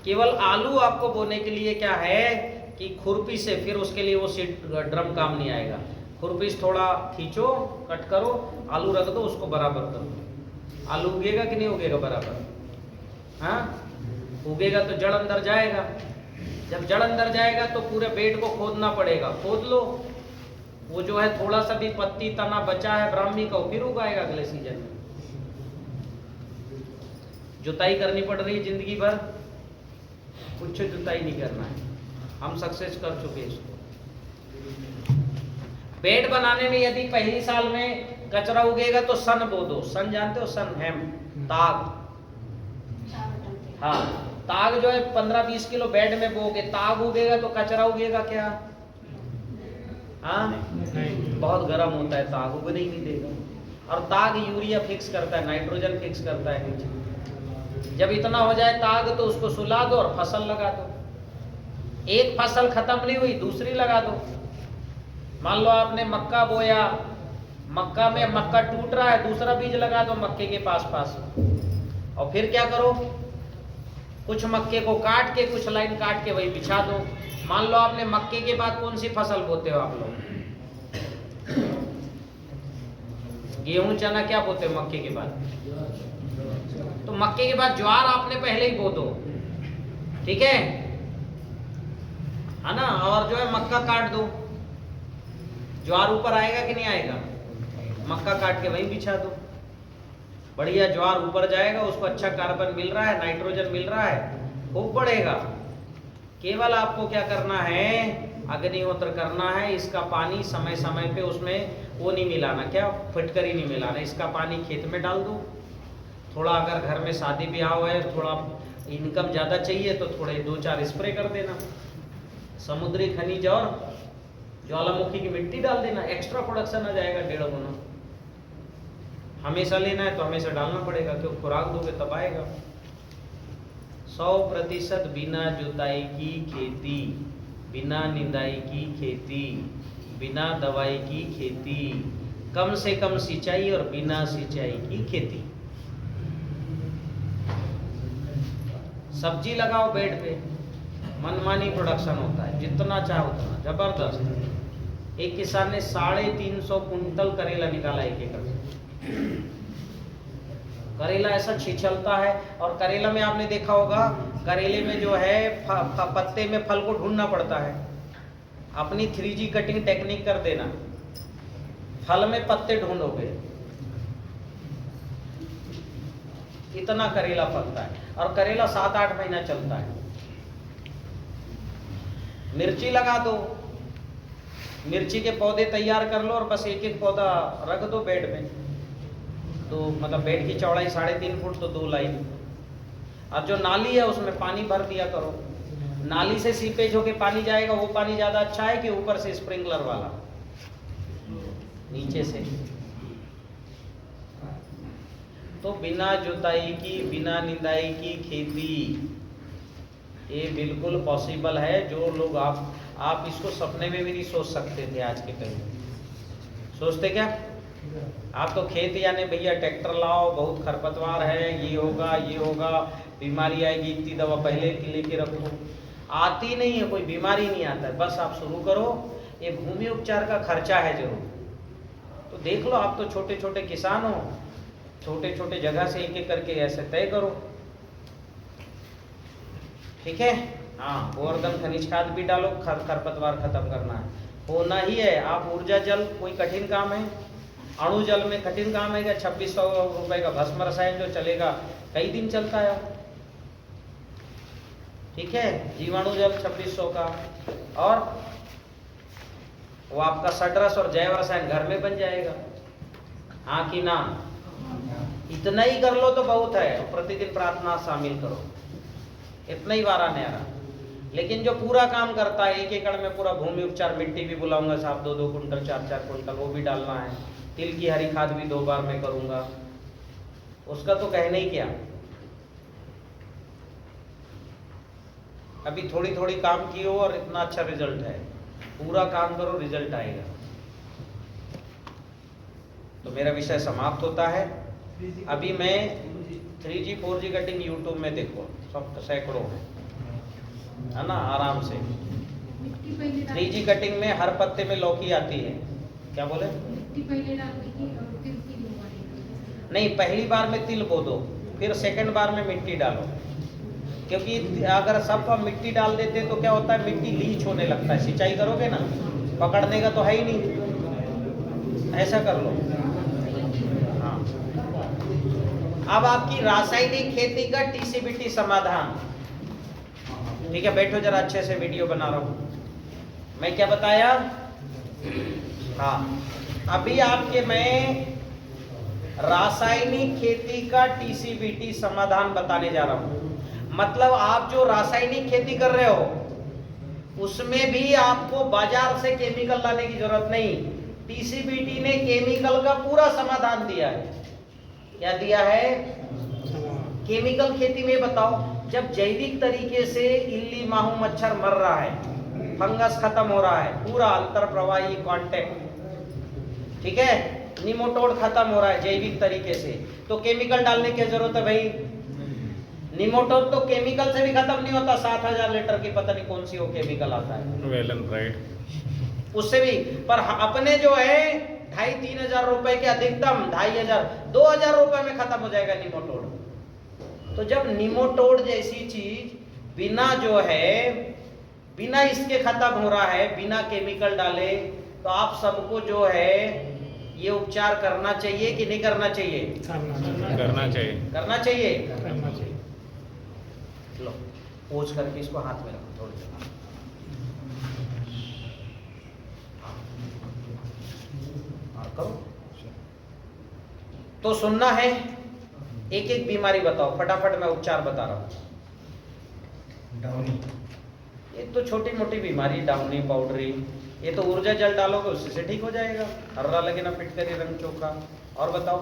केवल आलू आपको बोने के लिए क्या है कि खुरपी से, फिर उसके लिए वो सीड ड्रम काम नहीं आएगा। खुरपी से थोड़ा खींचो, कट करो, आलू रख दो, उसको बराबर कर दो। आलू उगेगा कि नहीं उगेगा बराबर? हाँ, उगेगा तो जड़ अंदर जाएगा। जब जड़ अंदर जाएगा तो पूरे बेड को खोदना पड़ेगा, खोद लो। वो जो है थोड़ा सा भी पत्ती तना बचा है ब्राह्मी का, वो फिर उगाएगा अगले सीजन में। जुताई करनी पड़ रही है जिंदगी भर, कुछ जुताई नहीं करना है, हम सक्सेस कर चुके इसको। बेड बनाने में यदि पहली साल में कचरा उगेगा तो सन बो दो। सन जानते हो? सन, हेम, ताग। हाँ, ताग जो है 15-20 किलो बेड में बोगे, ताग उगेगा तो कचरा उगेगा क्या? हाँ, बहुत गर्म होता है ताग, उगने ही नहीं देगा। और ताग यूरिया फिक्स करता है, नाइट्रोजन फिक्स करता है नीचे। जब इतना हो जाए ताग तो उसको सुला दो और फसल लगा दो। एक फसल खत्म नहीं हुई, दूसरी लगा दो। मान लो आपने मक्का बोया, मक्का में मक्का टूट रहा है, दूसरा बीज लगा दो मक्के के पास पास। और फिर क्या करो, कुछ मक्के को काट के, कुछ लाइन काट के वही बिछा दो। मान लो आपने मक्के के बाद कौन सी फसल बोते हो आप लोग? गेहूं चना क्या बोते हो मक्के के बाद? तो मक्के के बाद ज्वार आपने पहले ही बो दो, ठीक है ना? और जो है मक्का काट दो, ज्वार ऊपर आएगा कि नहीं आएगा? मक्का काट के वहीं बिछा दो, बढ़िया ज्वार ऊपर जाएगा, उसको अच्छा कार्बन मिल रहा है, नाइट्रोजन मिल रहा है, खूब बढ़ेगा। केवल आपको क्या करना है, अग्निहोत्र करना है। इसका पानी समय समय पे उसमें वो नहीं मिलाना, क्या फटकरी नहीं मिलाना, इसका पानी खेत में डाल दो। थोड़ा अगर घर में शादी ब्याह है, थोड़ा इनकम ज़्यादा चाहिए तो थोड़े 2-4 स्प्रे कर देना। समुद्री खनिज और ज्वालामुखी की मिट्टी डाल देना, एक्स्ट्रा प्रोडक्शन आ जाएगा 1.5 गुना। हमेशा लेना है तो हमेशा डालना पड़ेगा, क्योंकि खुराक दोगे तब आएगा। 100% बिना जुताई की खेती, बिना निंदाई की खेती, बिना दवाई की खेती, कम से कम सिंचाई और बिना सिंचाई की खेती। सब्जी लगाओ बेड पे, मनमानी प्रोडक्शन होता है, जितना चाहे उतना, जबरदस्त। एक किसान ने 350 कुंटल करेला निकाला 1 एकड़ से। करेला ऐसा छिछलता है, और करेला में आपने देखा होगा, करेले में जो है पत्ते में फल को ढूंढना पड़ता है। अपनी 3G कटिंग टेक्निक कर देना, फल में पत्ते ढूंढोगे, इतना करेला फलता है। और करेला 7-8 महीना चलता है। मिर्ची लगा दो, मिर्ची के पौधे तैयार कर लो और बस 1-1 पौधा रख दो बेड में, तो मतलब बेड की चौड़ाई 3.5 फुट, तो 2 लाइन। और जो नाली है उसमें पानी भर दिया करो। नाली से सीपेज होके पानी जाएगा, वो पानी ज़्यादा अच्छा है कि ऊपर से स्प्रिंकलर वाला, नीचे से? तो बिना जुताई की, बिना निंदाई की खेती, ये बिल्कुल पॉसिबल है। जो लोग आप इसको सपने में भी नहीं सोच सकते थे आज के टाइम में। सोचते क्या? आप तो खेत यानी भैया ट्रैक्टर लाओ, बहुत खरपतवार है, ये होगा ये होगा, बीमारी आएगी, इतनी दवा पहले की लेके रखो। आती नहीं है, कोई बीमारी नहीं आता है, बस आप शुरू करो। ये भूमि उपचार का खर्चा है जरूर। तो देख लो, आप तो छोटे छोटे किसान हो, छोटे छोटे जगह से 1-1 करके ऐसे तय करो, ठीक है? हाँ, गोवर्धन खनिज खाद भी डालो, खरपतवार खत्म करना है, होना ही है। आप ऊर्जा जल, कोई कठिन काम है? अणु जल में कठिन काम है क्या? 2600 रुपए का भस्म रसायन जो चलेगा, कई दिन चलता है, ठीक है? जीवाणु जल 2600 का, और वो आपका सड्रस और जैव रसायन घर में बन जाएगा। हाँ कि ना? इतना ही कर लो तो बहुत है। प्रतिदिन प्रार्थना शामिल करो, इतना ही वारा न्यारा। लेकिन जो पूरा काम करता है, 1 एकड़ में पूरा भूमि उपचार, मिट्टी भी बुलाऊंगा साहब 2-2 कुंटल 4-4 कुंटल, वो भी डालना है, तिल की हरी खाद भी 2 बार में करूंगा, उसका तो कहने ही क्या। अभी थोड़ी थोड़ी काम की हो और इतना अच्छा रिजल्ट है। पूरा काम करो, रिजल्ट आएगा। तो मेरा विषय समाप्त होता है। अभी मैं 3G 4G कटिंग यूट्यूब में देखो, सब सैकड़ों है ना, आराम से। 3G कटिंग में हर पत्ते में लौकी आती है, क्या बोले? मिट्टी पहले डालने की और फिर तिल उगाने नहीं, पहली बार में तिल बो दो, फिर सेकंड बार में मिट्टी डालो। क्योंकि अगर सब मिट्टी डाल देते तो क्या होता है, मिट्टी लीच होने लगता है। सिंचाई करोगे ना, पकड़ने का तो है ही नहीं। ऐसा कर लो। हाँ, अब आपकी रासायनिक खेती का टीसीबीटी समाधान। ठीक है, बैठो जरा, अच्छे से वीडियो बना रहा हूँ मैं। क्या बताया? हाँ, अभी आपके मैं रासायनिक खेती का टीसीबीटी समाधान बताने जा रहा हूं। मतलब आप जो रासायनिक खेती कर रहे हो उसमें भी आपको बाजार से केमिकल लाने की जरूरत नहीं। टीसीबीटी ने केमिकल का पूरा समाधान दिया है। क्या दिया है? केमिकल खेती में बताओ, जब जैविक तरीके से इल्ली माहू मच्छर मर रहा है, फंगस खत्म हो रहा है, पूरा अंतर प्रवाही कांटेक्ट, ठीक है, निमोटोड खत्म हो रहा है जैविक तरीके से, तो केमिकल डालने की जरूरत है भाई। निमोटोड तो केमिकल से भी खत्म नहीं होता। 7000 लीटर की पता नहीं कौन सी वो केमिकल आता है, वेलन राइट, उससे भी। पर अपने जो है 2500-3000 हजार रुपए के अधिकतम 2500 2000 रुपए में खत्म हो जाएगा निमोटोड। तो जब निमोटोड जैसी चीज बिना जो है, बिना इसके खत्म हो रहा है, बिना केमिकल डाले, तो आप सबको जो है ये उपचार करना चाहिए कि नहीं करना चाहिए? करना चाहिए। करना चाहिए। करना चाहिए। लो, पोंछ करके इसको हाथ में रखो थोड़ी देर। हाँ, करो। तो सुनना है, एक एक बीमारी बताओ, फटाफट मैं उपचार बता रहा हूं। डाउनी, ये तो छोटी मोटी बीमारी, डाउनी, पाउडरी, ये तो ऊर्जा जल डालोगे उससे से ठीक हो जाएगा। हर्रा लगे ना, फिटकरी, रंग चोखा। और बताओ?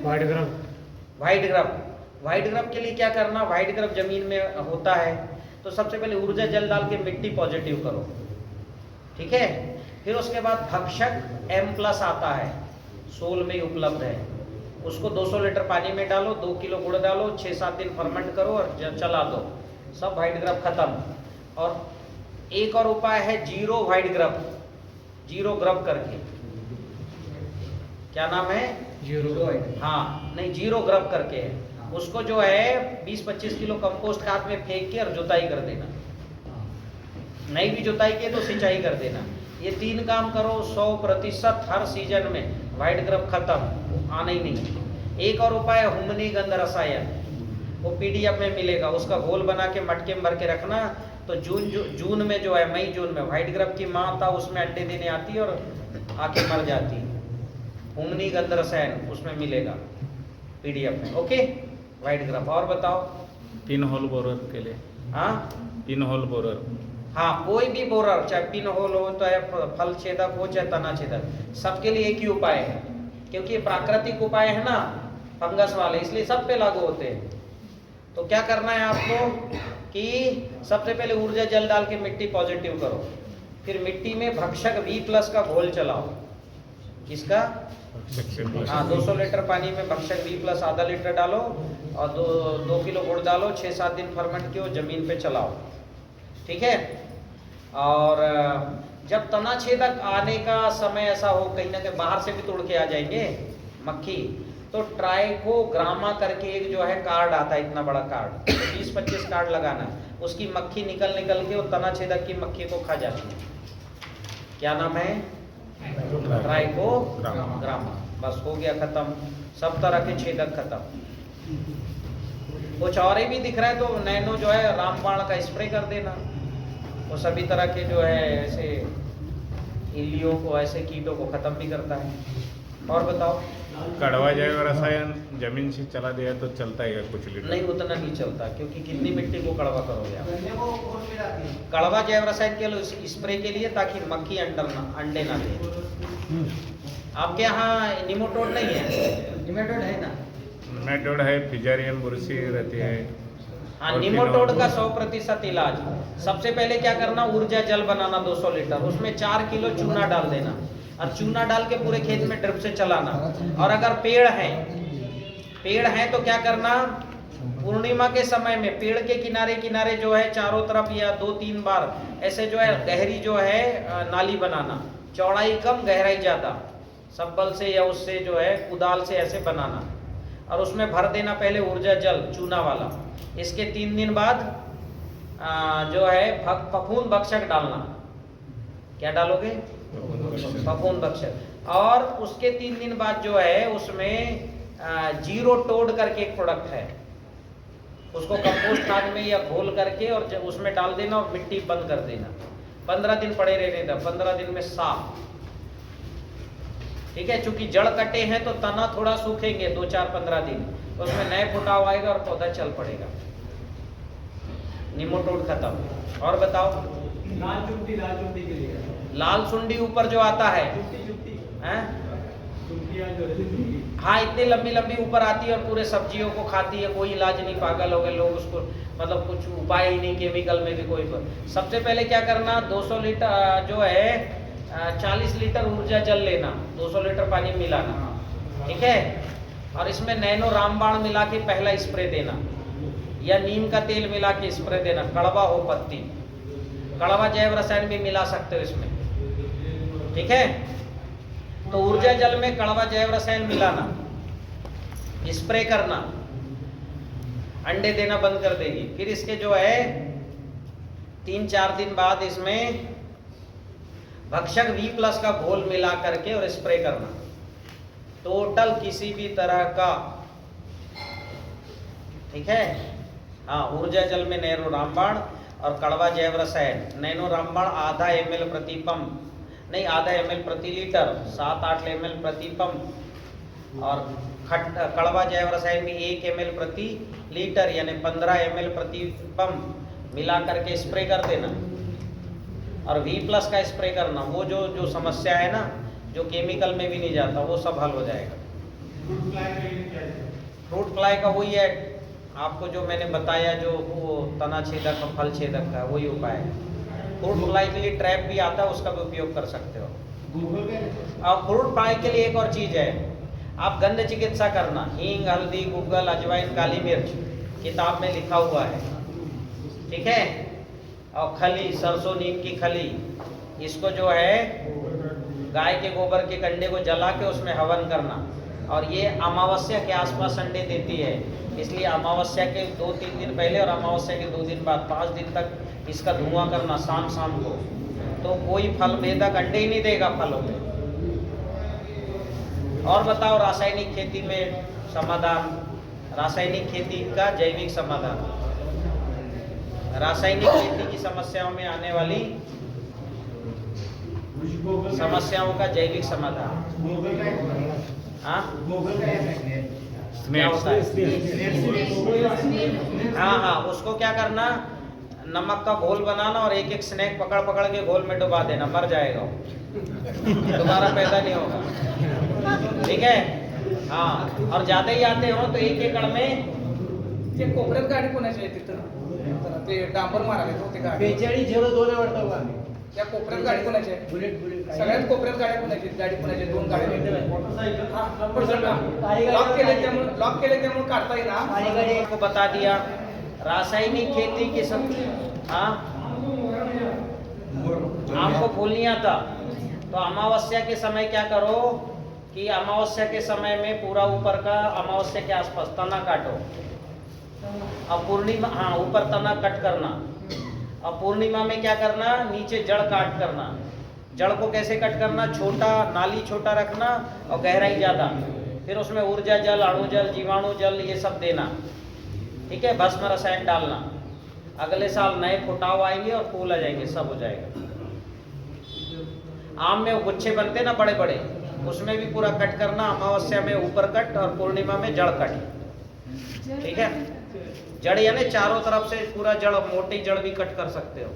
White gram. White grub. White grub के लिए क्या करना? व्हाइट ग्रब जमीन में होता है तो सबसे पहले ऊर्जा जल डाल के मिट्टी पॉजिटिव करो, ठीक है। फिर उसके बाद भक्षक M+ आता है, सोल में उपलब्ध है, उसको 200 लीटर पानी में डालो, 2 किलो गुड़ डालो, 6-7 दिन फर्मेंट करो और चला दो, सब व्हाइट ग्रब खत्म। और एक और उपाय है zero white grub, zero grub करके। क्या नाम है? जीरो। हाँ, नहीं, जीरो ग्रब करके है। उसको जो है 20-25 किलो कंपोस्ट खाद में फेंक के और जुताई कर देना। नहीं भी जुताई के तो सिंचाई कर देना। ये 3 काम करो, 100% हर सीजन में व्हाइट ग्रब खत्म, आना ही नहीं। एक और उपाय है हुमनी गंध रसायन, वो PDF में मिलेगा, उसका घोल बना के मटके में भर के रखना। तो जून में जो है, मई जून में व्हाइट ग्रब की माँ था उसमें अंडे देने आती है और आके मर जाती। हुमनी गंध रसायन उसमें मिलेगा PDF में। Okay, white grub. और बताओ? 3 होल बोरर के लिए। हाँ, 3 होल बोरर। हाँ, कोई भी बोरर, चाहे पिन होल हो, चाहे फल छेदक हो, चाहे तना छेदक, सबके लिए एक ही उपाय है। क्योंकि ये प्राकृतिक उपाय है ना, फंगस वाले, इसलिए सब पे लागू होते हैं। तो क्या करना है आपको कि सबसे पहले ऊर्जा जल डाल के मिट्टी पॉजिटिव करो, फिर मिट्टी में भक्षक V+ का घोल चलाओ। किसका? हाँ, 200 लीटर पानी में भक्षक V+ आधा लीटर डालो और 2 किलो गुड़ डालो, 6-7 दिन फर्मेंट किया, जमीन पे चलाओ, ठीक है। और जब तना छेदक आने का समय ऐसा हो, कहीं ना कहीं बाहर से भी तोड़ के आ जाएंगे मक्खी, तो ट्राइकोग्रामा करके एक जो है कार्ड आता है, इतना बड़ा कार्ड, 20-25 कार्ड लगाना, उसकी मक्खी निकल के वो तना छेदक की मक्खी को खा जाती है। क्या नाम है? ट्राइकोग्रामा। बस हो गया खत्म, सब तरह के छेदक खत्म। कुछ और भी दिख रहा है तो नैनो जो है रामबाण का स्प्रे कर देना, वो सभी तरह के जो है ऐसे इल्लियों को, ऐसे कीटों को खत्म भी करता है। और बताओ? कड़वा जैव रसायन जमीन से चला दिया तो चलता है कुछ लीटर? नहीं, उतना नहीं चलता, क्योंकि कितनी मिट्टी को कड़वा करोगे आप। कड़वा जैव रसायन के लिए स्प्रे के लिए, ताकि मक्खी अंडे ना दे। आपके यहाँ निमोटोड नहीं है? निमेटोड है ना? निमेटोड है, फिजारियम बुरसी रहती है। हाँ, और निमोटोड फिर का 100% इलाज। सबसे पहले क्या करना, ऊर्जा जल बनाना 200 लीटर, उसमें 4 किलो चूना डाल देना और चूना डाल के पूरे खेत में ड्रिप से चलाना। और अगर पेड़ हैं तो क्या करना, पूर्णिमा के समय में पेड़ के किनारे जो है चारों तरफ या 2-3 बार ऐसे जो है गहरी जो है नाली बनाना, चौड़ाई कम गहराई ज़्यादा, सब्बल से या उससे जो है कुदाल से ऐसे बनाना, और उसमें भर देना पहले ऊर्जा जल चूना वाला। इसके 3 दिन बाद जो है फफूंद भक्षक डालना। क्या डालोगे? फफूंद भक्षक। और उसके 3 दिन बाद जो है उसमें जीरो टोड करके एक प्रोडक्ट है, उसको कंपोस्ट खाद में या घोल करके और उसमें डाल देना और मिट्टी बंद कर देना। 15 दिन पड़े रहने देना, 15 दिन में साफ। ठीक है, चूंकि जड़ कटे हैं तो तना थोड़ा सूखेंगे 2-4-15 दिन, तो उसमें नए फुटाव आएगा और पौधा चल पड़ेगा। निमोटोड खत्म। और बताओ? लाल चुंडी के लिए लाल सुंडी ऊपर जो आता है, हैं? हाँ, इतनी लंबी लंबी ऊपर आती है और पूरे सब्जियों को खाती है, कोई इलाज नहीं, पागल हो गए लोग उसको, मतलब कुछ उपाय ही नहीं, केमिकल में भी कोई सबसे पहले क्या करना, 200 लीटर जो है 40 लीटर ऊर्जा जल लेना, 200 लीटर पानी मिलाना। ठीक है, और इसमें नैनो रामबाण मिला के पहला स्प्रे देना, या नीम का तेल मिला के स्प्रे देना, कड़वा हो पत्ती, कड़वा जैव रसायन भी मिला सकते हो इसमें। ठीक है, तो ऊर्जा जल में कड़वा जैव रसायन मिलाना, स्प्रे करना, अंडे देना बंद कर देगी। फिर इसके जो है 3-4 दिन बाद इसमें भक्षक V+ का घोल मिला करके और स्प्रे करना। टोटल किसी भी तरह का, ठीक है। हाँ, ऊर्जा जल में नैनो रामबाण और कड़वा जैव रसायन। नैनो रामबाण आधा ml प्रति पंप, नहीं आधा ml प्रति लीटर, 7-8 ml प्रति पंप, और कड़वा जैव रसायन भी 1 ml प्रति लीटर यानी 15 ml प्रति पंप मिला करके स्प्रे कर देना। और V+ का स्प्रे करना, वो जो समस्या है ना, जो केमिकल में भी नहीं जाता, वो सब हल हो जाएगा। फ्रूट फ्लाई का वही है, आपको जो मैंने बताया, जो वो तना छेदक और फल छेदक का वही उपाय है। फ्रूट फ्लाई के लिए ट्रैप भी आता है, उसका भी उपयोग कर सकते हो। और फ्रूट फ्लाई के लिए एक और चीज़ है, आप गंध चिकित्सा करना, हींग, हल्दी, गुग्गल, अजवाइन, काली मिर्च किताब में लिखा हुआ है। ठीक है, और खली, सरसों नीम की खली, इसको जो है गाय के गोबर के कंडे को जला के उसमें हवन करना। और ये अमावस्या के आसपास अंडे देती है, इसलिए अमावस्या के 2-3 दिन पहले और अमावस्या के 2 दिन बाद 5 दिन तक इसका धुआं करना शाम शाम को, तो कोई फल भेदक अंडे ही नहीं देगा फलों में। और बताओ, रासायनिक खेती में समाधान, रासायनिक खेती का जैविक समाधान, रासायनिक खेती की समस्याओं में आने वाली समस्याओं का जैविक समाधान। हाँ, क्या होता है? हाँ हाँ, उसको क्या करना, नमक का घोल बनाना और एक स्नैक पकड़ पकड़ के घोल में डुबा देना, मर जाएगा दोबारा पैदा नहीं होगा। ठीक है, हाँ। और ज्यादा ही आते हो तो 1 एकड़ में ते कोपऱ्यात गाडी कोणाची आहे तिथं? ते डांबर मारायला येतो ते गाडी. 4202 वाटतं बा. त्या कोपऱ्यात गाडी कोणाची आहे? बुलेट. सगळ्यात कोपऱ्यात गाडी कोणाची? गाडी कोणाची? 2 गाड्या लॉक केले त्यामुळे काढता येईल। आपको बता दिया रासायनिक खेती की सब। हाँ, आपको फूल नहीं आता तो अमावस्या के समय क्या करो कि अमावस्या के समय में पूरा ऊपर का अमावस्या के आसपास तना काटो। अब पूर्णिमा, हाँ, ऊपर तना कट करना। अब पूर्णिमा में क्या करना, नीचे जड़ काट करना। जड़ को कैसे कट करना, छोटा, नाली छोटा रखना और गहराई ज़्यादा। फिर उसमें ऊर्जा जल, अणु जल, जीवाणु जल, ये सब देना। ठीक है, भस्म रसायन डालना। अगले साल नए फुटाव आएंगे और फूल आ जाएंगे, सब हो जाएगा। आम में गुच्छे बनते ना बड़े बड़े, उसमें भी पूरा कट करना। अमावस्या में ऊपर कट और पूर्णिमा में जड़ कट। ठीक है, जड़ यानी चारों तरफ से पूरा जड़, मोटी जड़ भी कट कर सकते हो।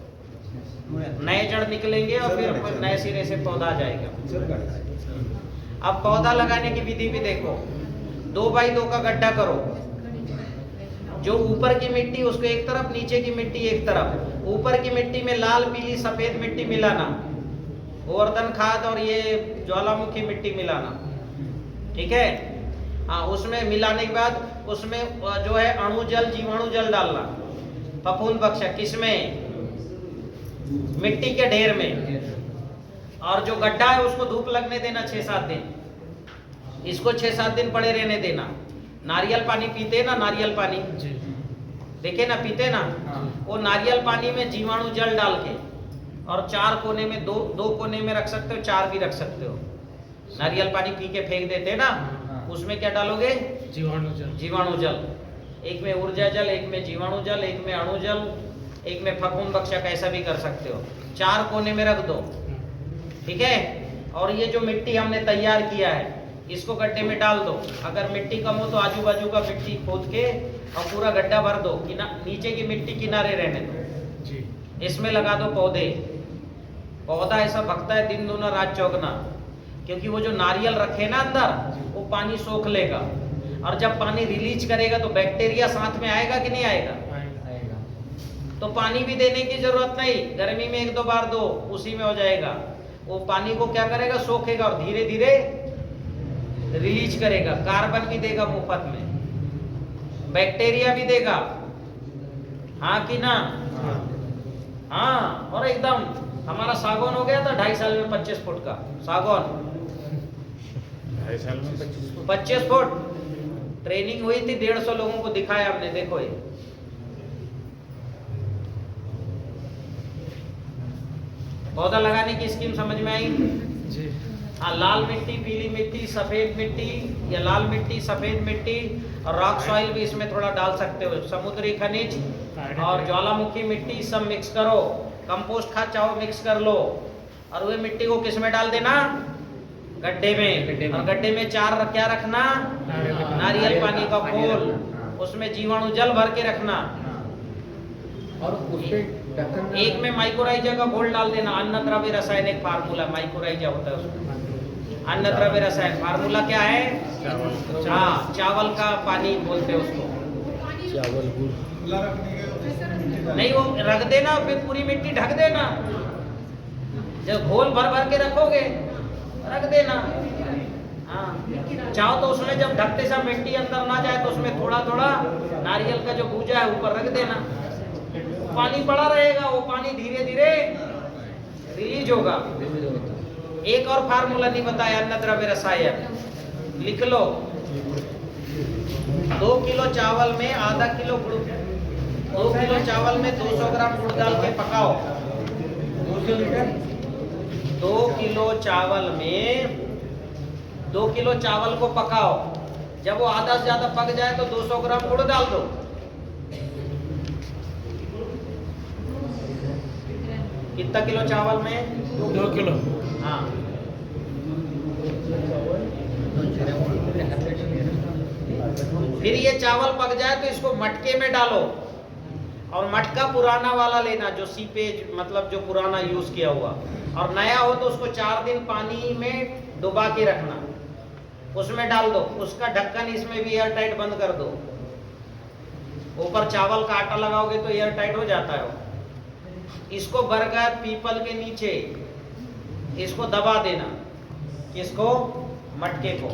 नए जड़ निकलेंगे और फिर नए सिरे से पौधा आ जाएगा। अब पौधा लगाने की विधि भी देखो। 2x2 का गड्ढा करो। जो ऊपर की मिट्टी उसको एक तरफ, नीचे की मिट्टी एक तरफ। ऊपर की मिट्टी में लाल, पीली, सफेद मिट्टी मिलाना, गोवर्धन खाद और ये ज्वालामुखी मिट्टी मिलाना। ठीक है, हाँ, उसमें मिलाने के बाद उसमें जो है अणु जल, जीवाणु जल डालना। फफूंद भक्षक किसमें, मिट्टी के ढेर में। और जो गड्ढा है उसको धूप लगने देना 6-7 दिन, इसको 6-7 दिन पड़े रहने देना। नारियल पानी पीते ना, नारियल पानी जी देखे ना, पीते ना, वो नारियल पानी में जीवाणु जल डाल के और 4 कोने में दो कोने में रख सकते हो, 4 भी रख सकते हो। नारियल पानी पी के फेंक देते ना, उसमें क्या डालोगे? जीवाणु जल। जीवाणु जल। एक में ऊर्जा जल, एक में जीवाणु जल, एक में अणु जल, एक में फफूंद भक्षक, ऐसा भी कर सकते हो। 4 कोने में रख दो, ठीक है। और ये जो मिट्टी हमने तैयार किया है इसको गड्ढे में डाल दो। अगर मिट्टी कम हो तो आजू बाजू का मिट्टी खोद के और पूरा गड्ढा भर दो, नीचे की मिट्टी किनारे रहने दो। जी इसमें लगा दो पौधे। पौधा ऐसा भगता है दिन दूना रात चौगना, क्योंकि वो जो नारियल रखे ना अंदर वो पानी सोख लेगा, और जब पानी रिलीज करेगा तो बैक्टीरिया साथ में आएगा कि नहीं आएगा? तो पानी भी देने की जरूरत नहीं, गर्मी में 1-2 बार दो, उसी में हो जाएगा। वो पानी को क्या करेगा? सोखेगा और धीरे धीरे रिलीज करेगा। कार्बन भी देगा मुफ्त में, बैक्टीरिया भी देगा, हाँ कि ना? हाँ। और एकदम हमारा सागौन हो गया था 2.5 साल में 25 फुट का सागौन। 2.5 साल में 25 फुट ट्रेनिंग हुई थी, 150 लोगों को दिखाया हमने। देखो ये पौधा लगाने की स्कीम समझ में आई? जी हाँ, लाल मिट्टी, पीली मिट्टी, सफेद मिट्टी, या लाल मिट्टी, सफेद मिट्टी और रॉक सॉइल भी इसमें थोड़ा डाल सकते हो। समुद्री खनिज और ज्वालामुखी मिट्टी सब मिक्स करो। कंपोस्ट खाद चाहो मिक्स कर लो, और वही मिट्टी को किस में डाल देना? गड्ढे में। और गड्ढे में 4 क्या रखना? नारियल पानी का घोल, उसमें जीवाणु जल भर के रखना। और उसपे ढक्कन एक में माइक्रोराइजा का घोल डाल देना। अन्न द्रव्य रासायनिक फार्मूला माइक्रोराइजा होता है उसमें। अन्न द्रव्य रसायन फार्मूला क्या है? हाँ, चावल का पानी बोलते हैं उसको। चावल गुड़ खुला रखने के नहीं, वो रख देना, फिर पूरी मिट्टी ढक देना। जब घोल भर भर के रखोगे रख देना। हाँ, चाहो तो उसमें जब ढकते समय मिट्टी अंदर ना जाए तो उसमें थोड़ा थोड़ा नारियल का जो भूजा है ऊपर रख देना। पानी पड़ा रहेगा, वो पानी धीरे धीरे रिलीज होगा। एक और फार्मूला नहीं बताया अन्न द्रव्य रसायन, लिख लो। 2 किलो चावल में आधा किलो गुड़, 2 किलो चावल में 200 ग्राम गुड़ डाल के पकाओ। 2 किलो चावल में 2 किलो चावल को पकाओ। जब वो आधा से ज्यादा पक जाए तो 200 ग्राम गुड़ डाल दो। कितना किलो चावल में? 2 किलो। हाँ, फिर ये चावल पक जाए तो इसको मटके में डालो, और मटका पुराना वाला लेना जो सीपेज मतलब जो पुराना यूज किया हुआ, और नया हो तो उसको 4 दिन पानी में डुबा के रखना, उसमें डाल दो। उसका ढक्कन इसमें भी एयर टाइट बंद कर दो। ऊपर चावल का आटा लगाओगे तो एयर टाइट हो जाता है वो। इसको बरगद पीपल के नीचे इसको दबा देना। किसको? मटके को,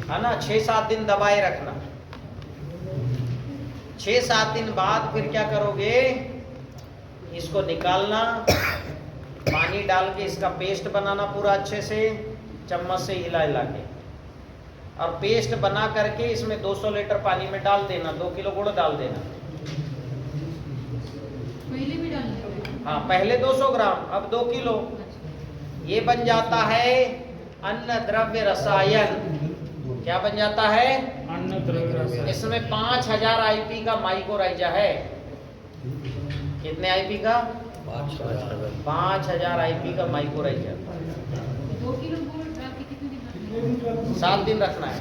है ना। 6-7 दिन दबाए रखना। 6-7 दिन बाद फिर क्या करोगे? इसको निकालना, पानी डाल के इसका पेस्ट बनाना पूरा अच्छे से, चम्मच से हिला हिला के, और पेस्ट बना करके इसमें 200 लीटर पानी में डाल देना। 2 किलो गुड़ डाल देना। पहले भी डालना है? हाँ, पहले 200 ग्राम, अब 2 किलो। ये बन जाता है अन्न द्रव्य रसायन। क्या बन जाता है? अन्न द्रव्य रसायन। इसमें 5000 आईपी का माइक्रोराइजा है। कितने आईपी का? 5000 आईपी का माइक्रोराइजा। 2 किलो गुड़ डाल के कितने दिन रखना है? 7 दिन रखना है।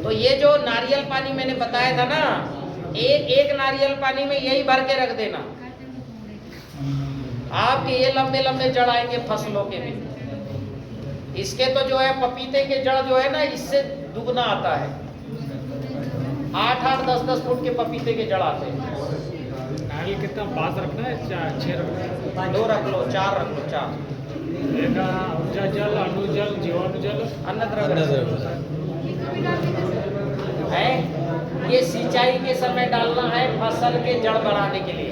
तो ये जो नारियल पानी मैंने बताया था ना, एक नारियल पानी में यही भर के रख देना। आपके ये लंबे लंबे जड़ आएंगे फसलों के भी। इसके तो जो है पपीते के जड़ जो है ना, इससे दुगना आता है। 8-8, 10-10 फुट के पपीते के जड़ आते हैं। नारियल कितना 5 रखना है? 6 रखना है? 2 रख लो, 4 रख लो, 4। एक ऊर्जा जल, अणु जल, जीवाणु जल, अन्न द्रव्य है। ये सिंचाई के समय डालना है, फसल के जड़ बढ़ाने के लिए।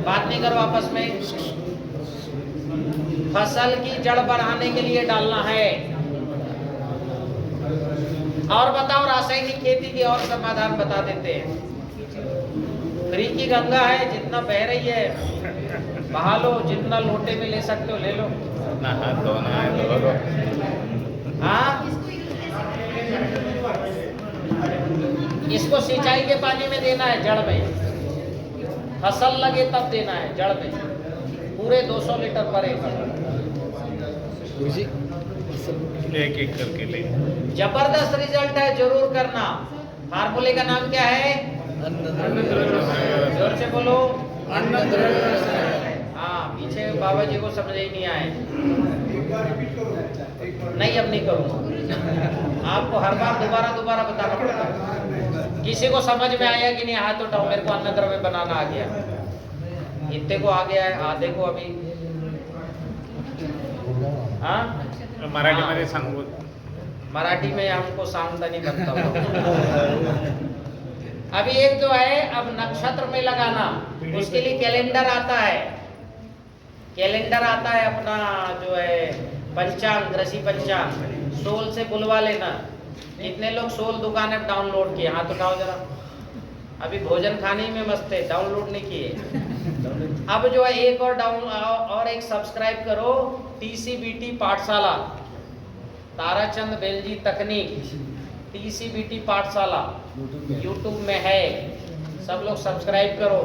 बात नहीं करो आपस में। फसल की जड़ बढ़ाने के लिए डालना है। और बताओ, रासायनिक खेती की और समाधान बता देते हैं। फ्री की गंगा है, जितना बह रही है बहा लो, जितना लोटे में ले सकते हो ले लो। अपना हाथ धोना है धो लो। हाँ, इसको सिंचाई के पानी में देना है, जड़ में। फसल लगे तब देना है, जड़ में। पूरे 200 लीटर पर एकड़। एक एक करके ले। जबरदस्त रिजल्ट है, जरूर करना। फार्मूले का नाम क्या है? जोर से बोलो। हाँ, पीछे बाबा जी को समझ ही नहीं आए। नहीं, अब नहीं करूँगा। आपको हर बार दोबारा बताना पड़ता है। किसी को समझ में आया कि नहीं? हाथ उठाओ। मेरे को अन्न द्रव्य बनाना आ गया। इतने को आ गया है, आधे को अभी। हाँ, मराठी मध्ये सांगू। मराठी में हमको सांगता नहीं बनता। अभी एक जो है, अब नक्षत्र में लगाना, उसके लिए कैलेंडर आता है। कैलेंडर आता है अपना, जो है पंचांग, कृषि पंचांग। सोल से बुलवा लेना। कितने लोग सोल दुकान ऐप डाउनलोड किए? हाथ उठाओ जरा। अभी भोजन खाने में मस्त है, डाउनलोड नहीं किए। अब जो है एक और एक सब्सक्राइब करो, TCBT पाठशाला, ताराचंद बेलजी तकनीक, TCBT पाठशाला YouTube में है। सब लोग सब्सक्राइब करो।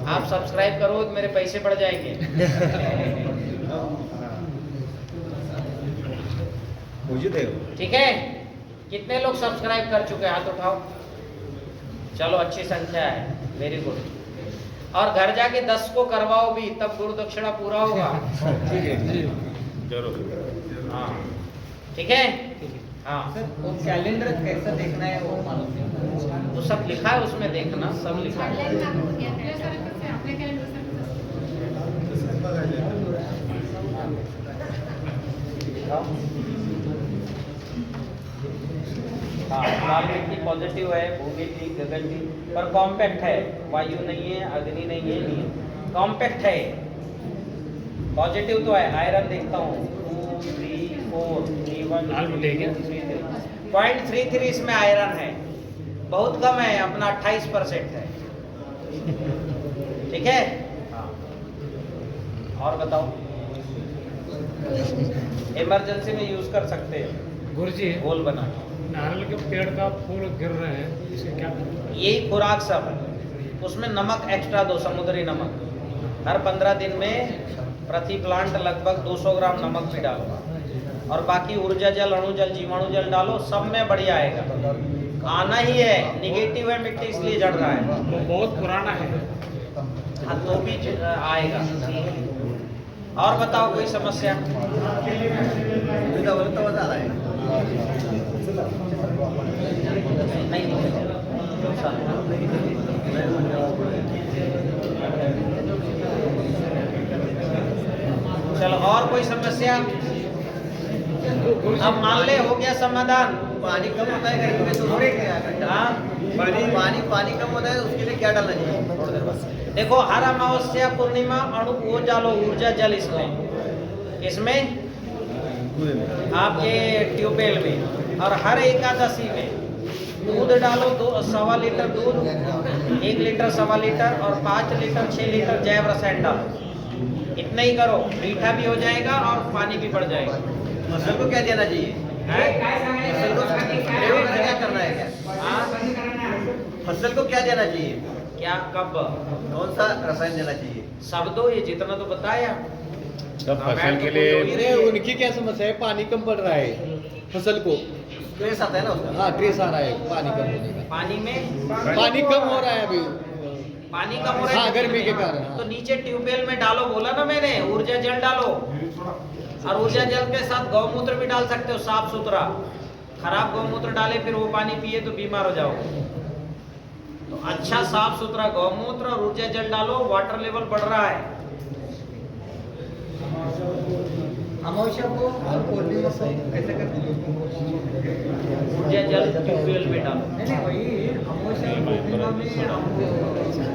आप सब्सक्राइब करो तो मेरे पैसे बढ़ जाएंगे। ठीक है? कितने लोग सब्सक्राइब कर चुके हैं? हाथ उठाओ। चलो, अच्छी संख्या है, वेरी गुड। और घर जाके 10 को करवाओ भी, तब गुरु दक्षिणा पूरा होगा। जरूर। हाँ, ठीक है। हाँ, वो कैलेंडर कैसा देखना है वो मालूम नहीं। तो सब लिखा है उसमें, देखना सब लिखा है। ऑनलाईन दाखवून घ्या. आपल्यासारखंच आहे, आपल्या कॅलेंडरसारखंच असतं. हाँ, लाल मिट्टी पॉजिटिव है, भूमिटी गगनटी, पर कॉम्पैक्ट है। वायु नहीं है, अग्नि नहीं है, नहीं है, कॉम्पैक्ट है। पॉजिटिव तो है। आयरन देखता हूँ 2, 3, 4, 3, 1, लाल मिट्टी है क्या? 0.33 इसमें आयरन है। बहुत कम है, अपना 28% है। ठीक है? हाँ, और बताओ। इमरजेंसी में यूज कर सकते हैं। गुरुजी, गोल बना। नारियल के पेड़ का फूल गिर रहे हैं, इसे क्या करना? यही खुराक सब है। उसमें नमक एक्स्ट्रा दो, समुद्री नमक। हर 15 दिन में प्रति प्लांट लगभग 200 ग्राम नमक भी डालो। और बाकी ऊर्जा जल, अणु जल, जीवाणु जल डालो, सब में बढ़िया आएगा। आना ही है। निगेटिव है मिट्टी, इसलिए जड़ रहा है। वो बहुत पुराना है। हाँ, तो भी आएगा। और बताओ, कोई समस्या? नहीं, चलो, और कोई समस्या? अब मान ले हो गया समाधान। पानी कम होता है गर्मी में तो उसके क्या करना? हाँ, पानी कम होता है उसके लिए क्या डालना चाहिए? देखो, हर अमावस्या पूर्णिमा अणु वो डालो, ऊर्जा जल इसमें आपके ट्यूबवेल में। और हर एकादशी में दूध डालो, 2.25 लीटर दूध, 1 लीटर 1.25 लीटर, और 5 लीटर 6 लीटर जैव रसायन डालो। इतना ही करो, मीठा भी हो जाएगा और पानी भी बढ़ जाएगा। फसल को क्या देना चाहिए? फसल को क्या करना है क्या? हाँ? फसल को क्या देना चाहिए? क्या, कब, कौन सा रसायन देना चाहिए? सब दो, ये जितना तो बताया। तो फसल के लिए उनकी क्या समस्या है? पानी कम पड़ रहा है फसल को, ट्रेस आता है ना उसका। हाँ, ट्रेस आ रहा है पानी कम होने का। पानी में पानी कम हो रहा है अभी, पानी कम हो रहा है। हाँ, गर्मी के कारण, हाँ। तो नीचे ट्यूबवेल में डालो, बोला ना मैंने, ऊर्जा जल डालो। और ऊर्जा जल के साथ गौमूत्र भी डाल सकते हो, साफ सुथरा। खराब गौमूत्र डाले फिर वो पानी पिए तो बीमार हो जाओगे। तो अच्छा साफ सुथरा गौमूत्र और ऊर्जा जल डालो, वाटर लेवल बढ़ रहा है। अमावस्या को और पूर्णिमा को कैसे करते हैं? ऊर्जा जल ट्यूबवेल में डालो। नहीं, वही अमावस्या और पूर्णिमा में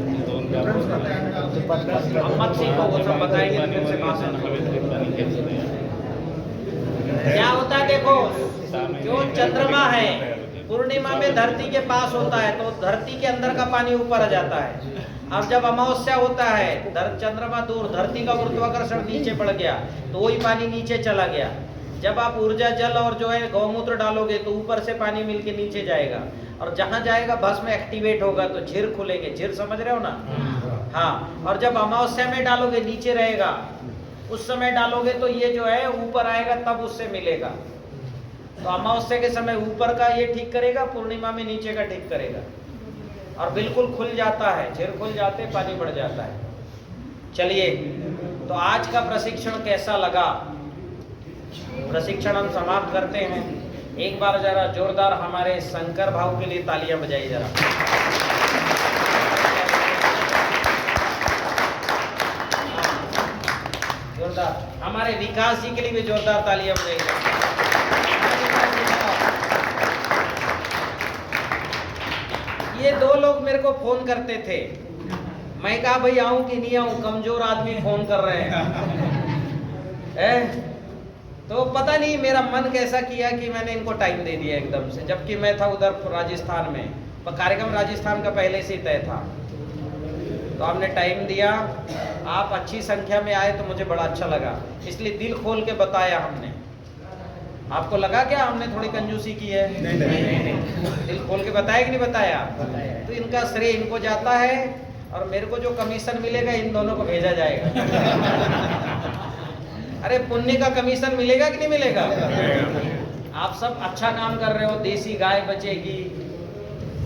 हमको हम मत सीखो, वो सब बताएंगे तो फिर से भाषण। क्या होता है देखो, जो चंद्रमा है पूर्णिमा में धरती के पास होता है तो धरती के अंदर का पानी ऊपर आ जाता है। अब जब अमावस्या होता है, चंद्रमा दूर, धरती का गुरुत्वाकर्षण नीचे पड़ गया तो वही पानी नीचे चला गया। जब आप ऊर्जा जल और जो है गौमूत्र डालोगे तो ऊपर से पानी मिलके नीचे जाएगा, और जहां जाएगा भस्म एक्टिवेट होगा तो झिर खुलेंगे। झिर समझ रहे हो ना? हाँ। और जब अमावस्या में डालोगे नीचे रहेगा, उस समय डालोगे तो ये जो है ऊपर आएगा, तब उससे मिलेगा। तो अमावस्या के समय ऊपर का ये ठीक करेगा, पूर्णिमा में नीचे का ठीक करेगा, और बिल्कुल खुल जाता है, झिर खुल जाते, पानी बढ़ जाता है। चलिए, तो आज का प्रशिक्षण कैसा लगा? प्रशिक्षण हम समाप्त करते हैं। एक बार जरा जोरदार हमारे शंकर भाव के लिए तालियां बजाइए जरा। जोरदार। हमारे विकास जी के लिए भी जोरदार तालियां बजाइए। ये दो लोग मेरे को फोन करते थे, मैं कहा भाई आऊं कि नहीं आऊं, कमजोर आदमी फोन कर रहे हैं। तो पता नहीं मेरा मन कैसा किया कि मैंने इनको टाइम दे दिया एकदम से, जबकि मैं था उधर राजस्थान में, पर कार्यक्रम राजस्थान का पहले से ही तय था। तो हमने टाइम दिया, आप अच्छी संख्या में आए तो मुझे बड़ा अच्छा लगा, इसलिए दिल खोल के बताया हमने। आपको लगा क्या हमने थोड़ी कंजूसी की है? नहीं। दिल खोल के बताया कि नहीं बताया? तो इनका श्रेय इनको जाता है, और मेरे को जो कमीशन मिलेगा इन दोनों को भेजा जाएगा। अरे पुण्य का कमीशन मिलेगा कि नहीं मिलेगा? आप सब अच्छा काम कर रहे हो, देसी गाय बचेगी,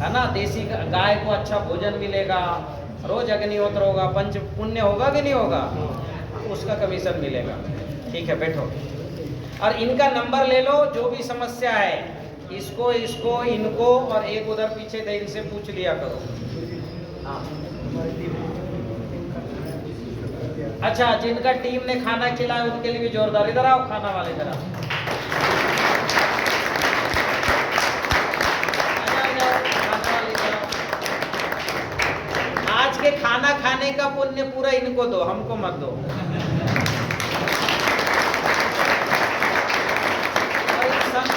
है ना? देसी गाय को अच्छा भोजन मिलेगा, रोज अग्निहोत्र होगा, पंच पुण्य होगा कि नहीं होगा? उसका कमीशन मिलेगा। ठीक है, बैठो। और इनका नंबर ले लो, जो भी समस्या है, इसको इसको इनको, और एक उधर पीछे थे, इनसे पूछ लिया करो। हाँ। अच्छा, जिनका टीम ने खाना खिलाया उनके लिए भी जोरदार। इधर आओ, खाना वाले इधर आओ। आज के खाना खाने का पुण्य पूरा इनको दो, हमको मत दो।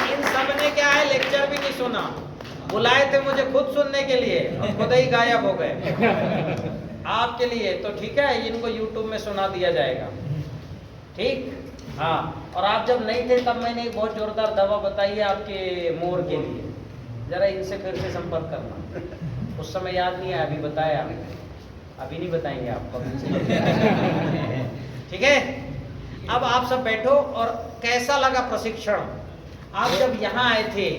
इन सब ने क्या है, लेक्चर भी नहीं सुना, बुलाए थे मुझे खुद सुनने के लिए, और खुद ही गायब हो गए आपके लिए। तो ठीक है, इनको YouTube में सुना दिया जाएगा। ठीक, हाँ। और आप जब नहीं थे तब मैंने एक बहुत जोरदार दवा बताई है आपके मोर के लिए, जरा इनसे फिर से संपर्क करना। उस समय याद नहीं है, अभी बताया, अभी नहीं बताएंगे आपको। ठीक है, अब आप सब बैठो। और कैसा लगा प्रशिक्षण? आप जब यहाँ आए थे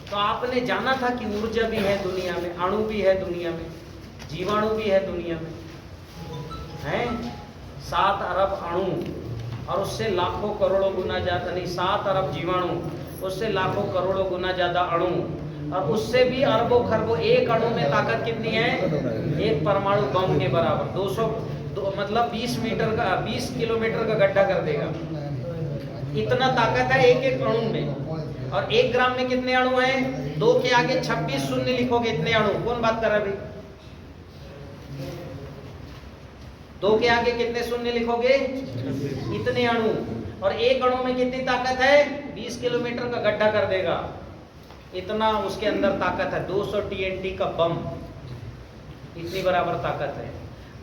तो आपने जाना था कि ऊर्जा भी है दुनिया में, अणु भी है दुनिया में, जीवाणु भी है दुनिया में, हैं 7 अरब अणु, और उससे लाखों करोड़ों गुना ज़्यादा, नहीं 7 अरब जीवाणु, उससे लाखों करोड़ों गुना ज़्यादा अणु, और उससे भी अरबों खरबों। एक अणु में ताकत कितनी है? एक परमाणु बम के बराबर। 200 मतलब 20 किलोमीटर का गड्ढा कर देगा, इतना ताकत है एक एक अणु में। और 1 ग्राम में कितने अणु हैं? 2 के आगे 26 शून्य लिखोगे, इतने अणु। कौन बात कर रहा है अभी? 2 के आगे कितने शून्य लिखोगे? इतने अणु। और एक अणु में कितनी ताकत है? 20 किलोमीटर का गड्ढा कर देगा, इतना उसके अंदर ताकत है। 200 TNT का बम, इतनी बराबर ताकत है।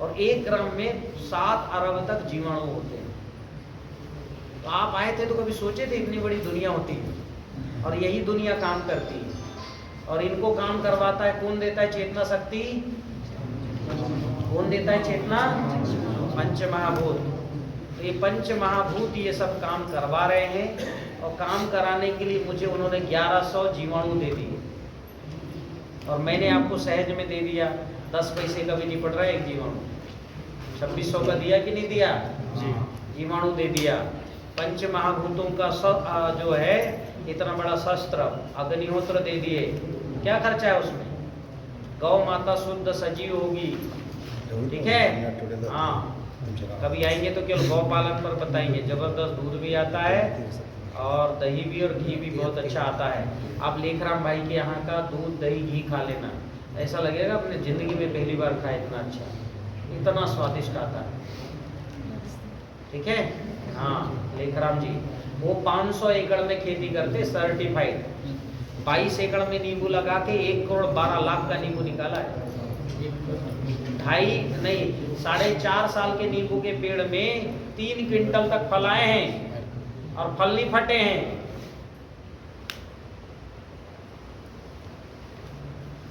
और 1 ग्राम में 7 अरब तक जीवाणु होते हैं। तो आप आए थे तो कभी सोचे थे इतनी बड़ी दुनिया होती है? और यही दुनिया काम करती है, और इनको काम करवाता है कौन? देता है चेतना शक्ति। कौन देता है चेतना? पंच महाभूत। तो ये पंच महाभूत ये सब काम करवा रहे हैं, और काम कराने के लिए मुझे उन्होंने 1100 जीवाणु दे दिए, और मैंने आपको सहज में दे दिया। 10 पैसे का भी नहीं पड़ रहा है एक जीवाणु। 2600 का दिया कि नहीं दिया? जीवाणु दे दिया। पंच महाभूतों का जो है इतना बड़ा शस्त्र, अग्निहोत्र दे दिए। क्या खर्चा है उसमें? गौ माता शुद्ध सजीव होगी। ठीक है, हाँ। कभी आएंगे तो केवल गौ पालन पर बताएंगे। जबरदस्त दूध भी आता है, और दही भी और घी भी बहुत अच्छा आता है। आप लेखराम भाई के यहाँ का दूध दही घी खा लेना, ऐसा लगेगा अपने ज़िंदगी में पहली बार खाया, इतना अच्छा। इतना स्वादिष्ट आता है। ठीक है, हाँ लेखराम जी वो 500 एकड़ में खेती करते, सर्टिफाइड। 22 एकड़ में नींबू लगा के 1,12,00,000 का नींबू निकाला है। 4.5 साल के नींबू के पेड़ में 3 क्विंटल तक फल आए हैं और फल नहीं फटे हैं।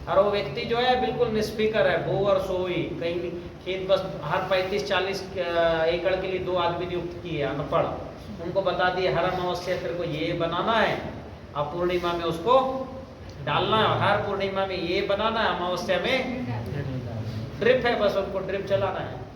और वो व्यक्ति जो है बिल्कुल निष्फिकर है, बो और सोई, कहीं भी खेत, बस हर 35-40 एकड़ के लिए 2 आदमी नियुक्त किए अनपढ़, उनको बता दिए हर अमावस्या तेरे को ये बनाना है, अब पूर्णिमा में उसको डालना है, और हर पूर्णिमा में ये बनाना है, अमावस्या में ड्रिप है, बस उनको ड्रिप चलाना है।